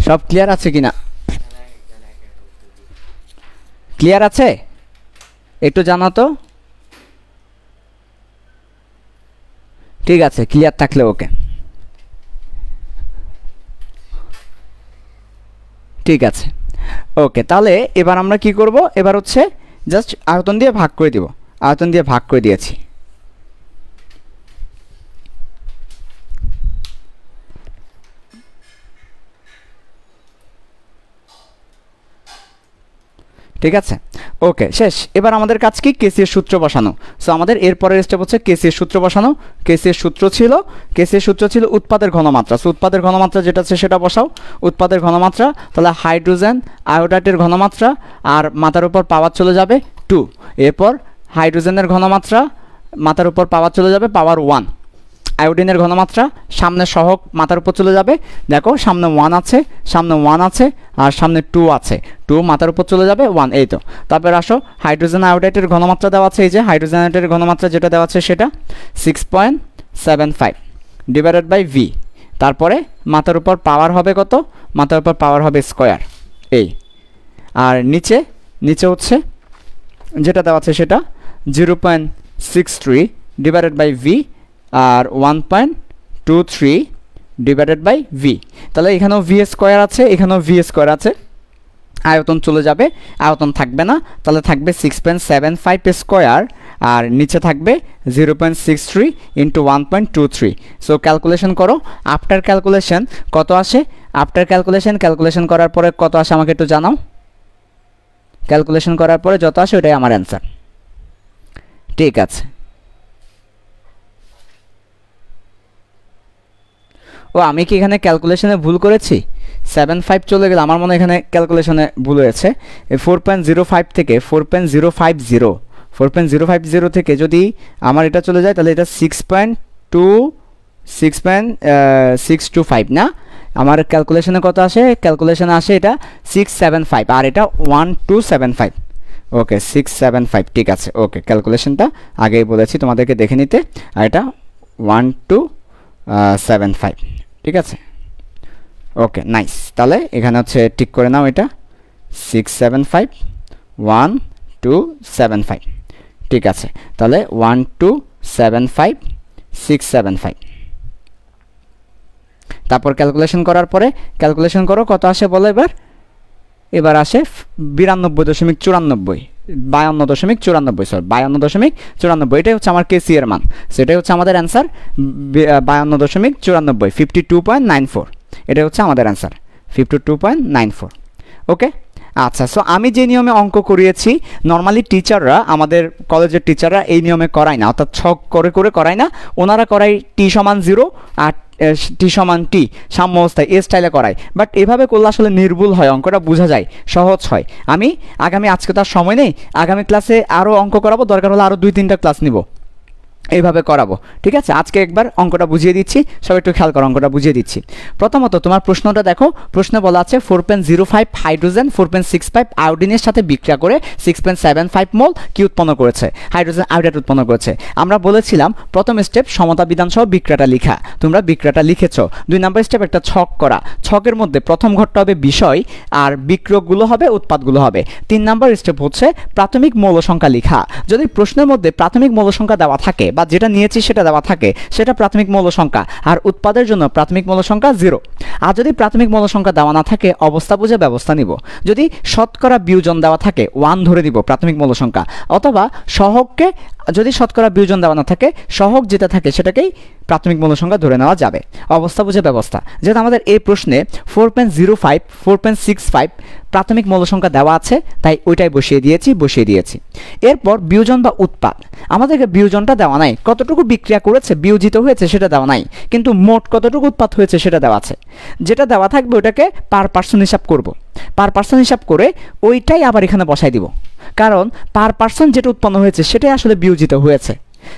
সব ক্লিয়ার আছে কিনা? ক্লিয়ার আছে? একটু জানা তো। ঠিক আছে, ক্লিয়ার থাকলে ওকে। ঠিক আছে, ওকে। তাহলে এবার আমরা কি করব? এবার হচ্ছে জাস্ট আয়তন দিয়ে ভাগ করে দিব। আয়তন দিয়ে ভাগ করে দিয়েছি। ঠিক আছে, ওকে, শেষ। এবার আমাদের কাজ কি? কেসির সূত্র বসানো। সো আমাদের এরপরের স্টেপ হচ্ছে কেসির সূত্র বসানো। কেসির সূত্র ছিল উৎপাদের ঘনমাত্রা। সো উৎপাদের ঘনমাত্রা যেটা আছে সেটা বসাও। উৎপাদের ঘনমাত্রা তাহলে হাইড্রোজেন আয়োডাইডের ঘনমাত্রা, আর মাথার উপর পাওয়ার চলে যাবে 2। এরপর হাইড্রোজেনের ঘনমাত্রা মাথার উপর পাওয়ার চলে যাবে পাওয়ার 1। আয়োডিনের ঘনমাত্রা সামনে সহগ মাথার উপর চলে যাবে। দেখো সামনে 1 আছে, সামনে 1 আছে, আর সামনে 2 আছে। 2 মাথার উপর চলে যাবে 1, এই তো। তারপর আসো হাইড্রোজেন আয়োডাইডের ঘনমাত্রা দেওয়া আছে, এই যে হাইড্রোজেন আয়োডাইডের ঘনমাত্রা যেটা দেওয়া আছে সেটা 6.75 ডিভাইডেড বাই ভি। তারপরে মাথার উপর পাওয়ার হবে কত? মাথার উপর পাওয়ার হবে স্কয়ার, এই। আর নিচে হচ্ছে যেটা দেওয়া আছে সেটা 0.63 ডিভাইডেড বাই ভি, আর 1.23 ডিভাইডেড বাই ভি। তাহলে এখানেও ভি স্কোয়ার আছে, এখানেও ভি স্কোয়ার আছে। আয়তন চলে যাবে, আয়তন থাকবে না, তাহলে থাকবে 6.75 স্কোয়ার, আর নিচে থাকবে 0.63 ইন্টু 1.23। সো ক্যালকুলেশন করো। আফটার ক্যালকুলেশন কত আসে? আফটার ক্যালকুলেশন করার পরে কত আসে আমাকে একটু জানাও। ক্যালকুলেশন করার পরে যত আসে ওটাই আমার অ্যান্সার। ঠিক আছে। ও, আমি কি এখানে ক্যালকুলেশনে ভুল করেছি? 7.5 চলে গেল, আমার মনে হয় এখানে ক্যালকুলেশনে ভুল হয়েছে। 4.05 থেকে 4.050 থেকে যদি আমার এটা চলে যায় তাহলে এটা 6.625 না? আমার ক্যালকুলেশনে কত আসে? ক্যালকুলেশনে আসে এটা 675, আর এটা 1275। ওকে, 675। ঠিক আছে, ওকে। ক্যালকুলেশনটা আগেই বলেছি তোমাদেরকে দেখে নিতে। আর এটা 1275। ঠিক আছে, ওকে, নাইস। তাহলে এখানে হচ্ছে ঠিক করে নাও, এটা 675 1275। ঠিক আছে, তাহলে 1275 675। তারপর ক্যালকুলেশন করার পরে ক্যালকুলেশন করো কত আসে বলো। এবার আসে 92.94, 52.94। এটাই হচ্ছে আমার কেসি এর মান। সেটাই হচ্ছে আমাদের অ্যান্সার, 52.94, 52.94। এটাই হচ্ছে আমাদের অ্যান্সার, 52.94। ওকে, আচ্ছা। সো আমি যে নিয়মে অঙ্ক করিয়েছি, নর্মালি টিচাররা, আমাদের কলেজের টিচাররা এই নিয়মে করায় না, অর্থাৎ ছক করে করায় না। ওনারা করায় টি সমান 0 আর টি সমান টি সাম্য অবস্থায়, এ স্টাইলে করায়। বাট এভাবে করলে আসলে নির্ভুল হয়, অঙ্কটা বোঝা যায়, সহজ হয়। আমি আজকে তার সময় নেই, আগামী ক্লাসে আরও অঙ্ক করাবো, দরকার হলে আরও 2-3টা ক্লাস নিব, এইভাবে করাবো। ঠিক আছে, আজকে একবার অঙ্কটা বুঝিয়ে দিচ্ছি, সব একটু খেয়াল করো, অঙ্কটা বুঝিয়ে দিচ্ছি। প্রথমত তোমার প্রশ্নটা দেখো। প্রশ্নে বলা আছে 4.05 হাইড্রোজেন 4.65 আয়োডিনের সাথে বিক্রিয়া করে 6.75 মোল কি উৎপন্ন করেছে? হাইড্রোজেন আয়োডাইড উৎপন্ন করেছে। আমরা বলেছিলাম প্রথম স্টেপ সমতা বিধান সহ বিক্রিয়াটা লেখা, তোমরা বিক্রিয়াটা লিখেছো। 2 নম্বর স্টেপ একটা ছক করা, ছকের মধ্যে প্রথম ঘরটা হবে বিষয় আর বিক্রিয়কগুলো হবে, উৎপাদগুলো হবে। 3 নম্বর স্টেপ হচ্ছে প্রাথমিক মৌল সংখ্যা লেখা। যদি প্রশ্নের মধ্যে প্রাথমিক মৌল সংখ্যা দেওয়া থাকে বা যেটা নিয়েছি সেটা দেওয়া থাকে, সেটা প্রাথমিক মৌল সংখ্যা, আর উৎপাদের জন্য প্রাথমিক মৌল সংখ্যা 0। আর যদি প্রাথমিক মৌল সংখ্যা দেওয়া না থাকে, অবস্থা বুঝে ব্যবস্থা নিব। যদি শতকরা বিয়োজন দেওয়া থাকে, 1 ধরে দিব প্রাথমিক মৌল সংখ্যা, অথবা সহগকে যদি শতকরা বিয়োজন দেওয়া না থাকে, সহগ যেটা থাকে সেটাকেই প্রাথমিক মৌল সংখ্যা ধরে নেওয়া যাবে। অবস্থা বুঝে ব্যবস্থা। যেহেতু আমাদের এই প্রশ্নে 4.05 4.65 প্রাথমিক মৌল সংখ্যা দেওয়া আছে, তাই ওইটাই বসিয়ে দিয়েছি। এরপর বিয়োজন বা উৎপাদ, আমাদেরকে বিয়োজনটা দেওয়া নাই, কতটুকু বিক্রিয়া করেছে, বিয়োজিত হয়েছে সেটা দেওয়া নাই, কিন্তু মোট কতটুকু উৎপাদ হয়েছে সেটা দেওয়া আছে। যেটা দেওয়া থাকবে ওটাকে পার পার্সন হিসাব করব। পার পার্সন হিসাব করে ওইটাই আবার এখানে বসাই দিব, কারণ পার পার্সন যেটা উৎপন্ন হয়েছে সেটাই আসলে বিয়োজিত হয়েছে।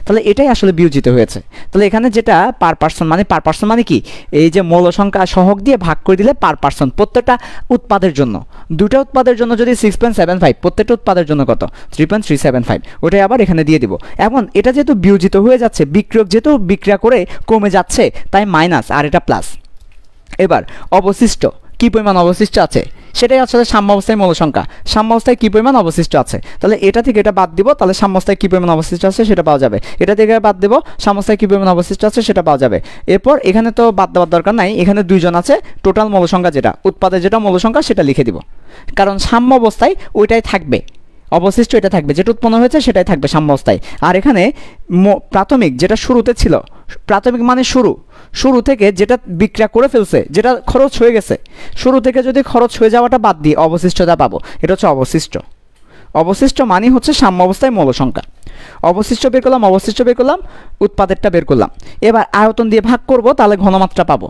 তাহলে এটাই আসলে বিয়োজিত হয়েছে। তাহলে এখানে যেটা পার পার্সন মানে কি, এই যে মৌল সংখ্যা সহগ দিয়ে ভাগ করে দিলে পার পার্সন প্রত্যেকটা উৎপাদের জন্য, দুটো উৎপাদের জন্য যদি 6.75, প্রত্যেকটা উৎপাদের জন্য কত 3.375, ওটাই আবার এখানে দিয়ে দিব। এখন এটা যেহেতু বিয়োজিত হয়ে যাচ্ছে, বিক্রিয়ক যেহেতু বিক্রিয়া করে কমে যাচ্ছে, তাই মাইনাস আর এটা প্লাস। এবার অবশিষ্ট কি পরিমাণ অবশিষ্ট আছে সেটাই আসলে সাম্যাবস্থায় মৌল সংখ্যা, সাম্যাবস্থায় কি পরিমাণ অবশিষ্ট আছে, তাহলে এটা থেকে এটা বাদ দিব, তাহলে সাম্যাবস্থায় কি পরিমাণ অবশিষ্ট আছে সেটা পাওয়া যাবে। এটা থেকে বাদ দেব, সাম্যাবস্থায় কি পরিমাণ অবশিষ্ট আছে সেটা পাওয়া যাবে। এরপর এখানে তো বাদ দেওয়ার দরকার নাই, এখানে দুইজন আছে, টোটাল মৌল সংখ্যা যেটা উৎপাদের যেটা মৌল সংখ্যা সেটা লিখে দিব, কারণ সাম্যাবস্থায় ওইটাই থাকবে, অবশিষ্ট এটা থাকবে, যেটা উৎপন্ন হয়েছে সেটাই থাকবে সাম্যাবস্থায়। আর এখানে প্রাথমিক যেটা শুরুতে ছিল, প্রাথমিক মানে শুরু থেকে যেটা বিক্রিয়া করে ফেলছে, যেটা খরচ হয়ে গেছে, শুরু থেকে যদি খরচ হয়ে যাওয়াটা বাদ দিয়ে অবশিষ্টটা পাবো, এটা হচ্ছে অবশিষ্ট। অবশিষ্ট মানে হচ্ছে সাম্যাবস্থায় মৌল সংখ্যা। অবশিষ্ট বের করলাম, উৎপাদেরটা বের করলাম। এবার আয়তন দিয়ে ভাগ করব, তাহলে ঘনমাত্রা পাবো।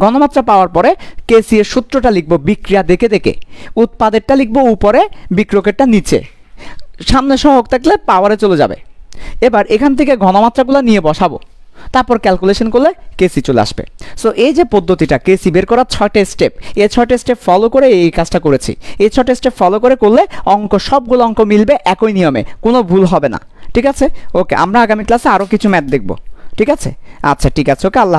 ঘনমাত্রা পাওয়ার পরে কেসি এর সূত্রটা লিখব বিক্রিয়া দেখে দেখে, উৎপাদেরটা লিখব উপরে, বিক্রিয়কেরটা নিচে, সামনে সহগ থাকলে পাওয়ারে চলে যাবে। এবার এখান থেকে ঘনমাত্রাগুলো নিয়ে বসাবো, তারপর ক্যালকুলেশন করলে কেসি চলে আসবে। সো এই যে পদ্ধতিটা কেসি বের করার 6টা স্টেপ, এই 6টা স্টেপ ফলো করে এই কাজটা করেছি। এই 6টা স্টেপ ফলো করলে সবগুলো অঙ্ক মিলবে একই নিয়মে, কোনো ভুল হবে না। ঠিক আছে, ওকে, আমরা আগামী ক্লাসে আরও কিছু ম্যাথ দেখব। ঠিক আছে, আচ্ছা ঠিক আছে, ওকে, আল্লাহ।